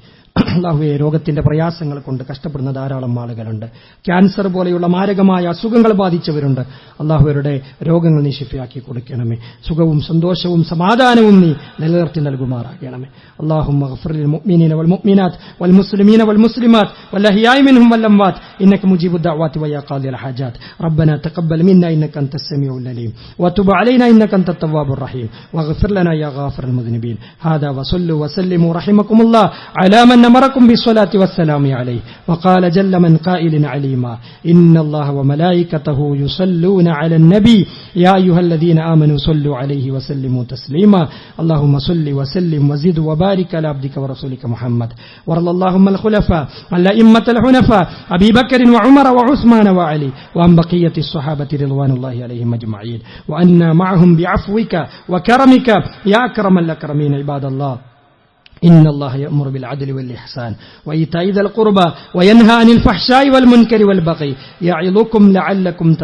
അല്ലാഹുവേ, രോഗത്തിന്റെ പ്രയാസങ്ങൾ കൊണ്ട് കഷ്ടപ്പെടുന്ന ധാരാളം ആളുകളുണ്ട്. ക്യാൻസർ പോലെയുള്ള മാരകമായ അസുഖങ്ങൾ ബാധിച്ചവരുണ്ട്. അല്ലാഹുവരുടെ രോഗങ്ങൾ നീ ശിഫയാക്കി കൊടുക്കണമേ. സുഖവും സന്തോഷവും സമാധാനവും നീ നിലനിർത്തി നൽകുമാറാകണമേ. اللهم اغفر للمؤمنين والمؤمنات والمسلمين والمسلمات والأحياء منهم والأموات إنك مجيب الدعوات ويا قاضي الحاجات. ربنا تقبل منا إنك أنت السميع العليم وتب علينا إنك أنت التواب الرحيم واغفر لنا يا غافر المذنبين. هذا وصلوا وسلموا رحمكم الله على من أمركم بالصلاة والسلام عليه وقال جل من قائل عليما إن الله وملائكته يصلون على النبي يا أيها الذين آمنوا صلوا عليه وسلموا تسليما. اللهم صل وسلم وزد وبارك على عبدك ورسولك محمد. وارض اللهم الخلفاء الأئمة الحنفاء أبي بكر وعمر وعثمان وعلي وعن بقية الصحابة رضوان الله عليهم أجمعين وأنا معهم بعفوك وكرمك يا أكرم الأكرمين. عباد الله، إن الله يأمر بالعدل والإحسان وإيتاء ذي القربى وينهى عن الفحشاء والمنكر والبغي يعظكم لعلكم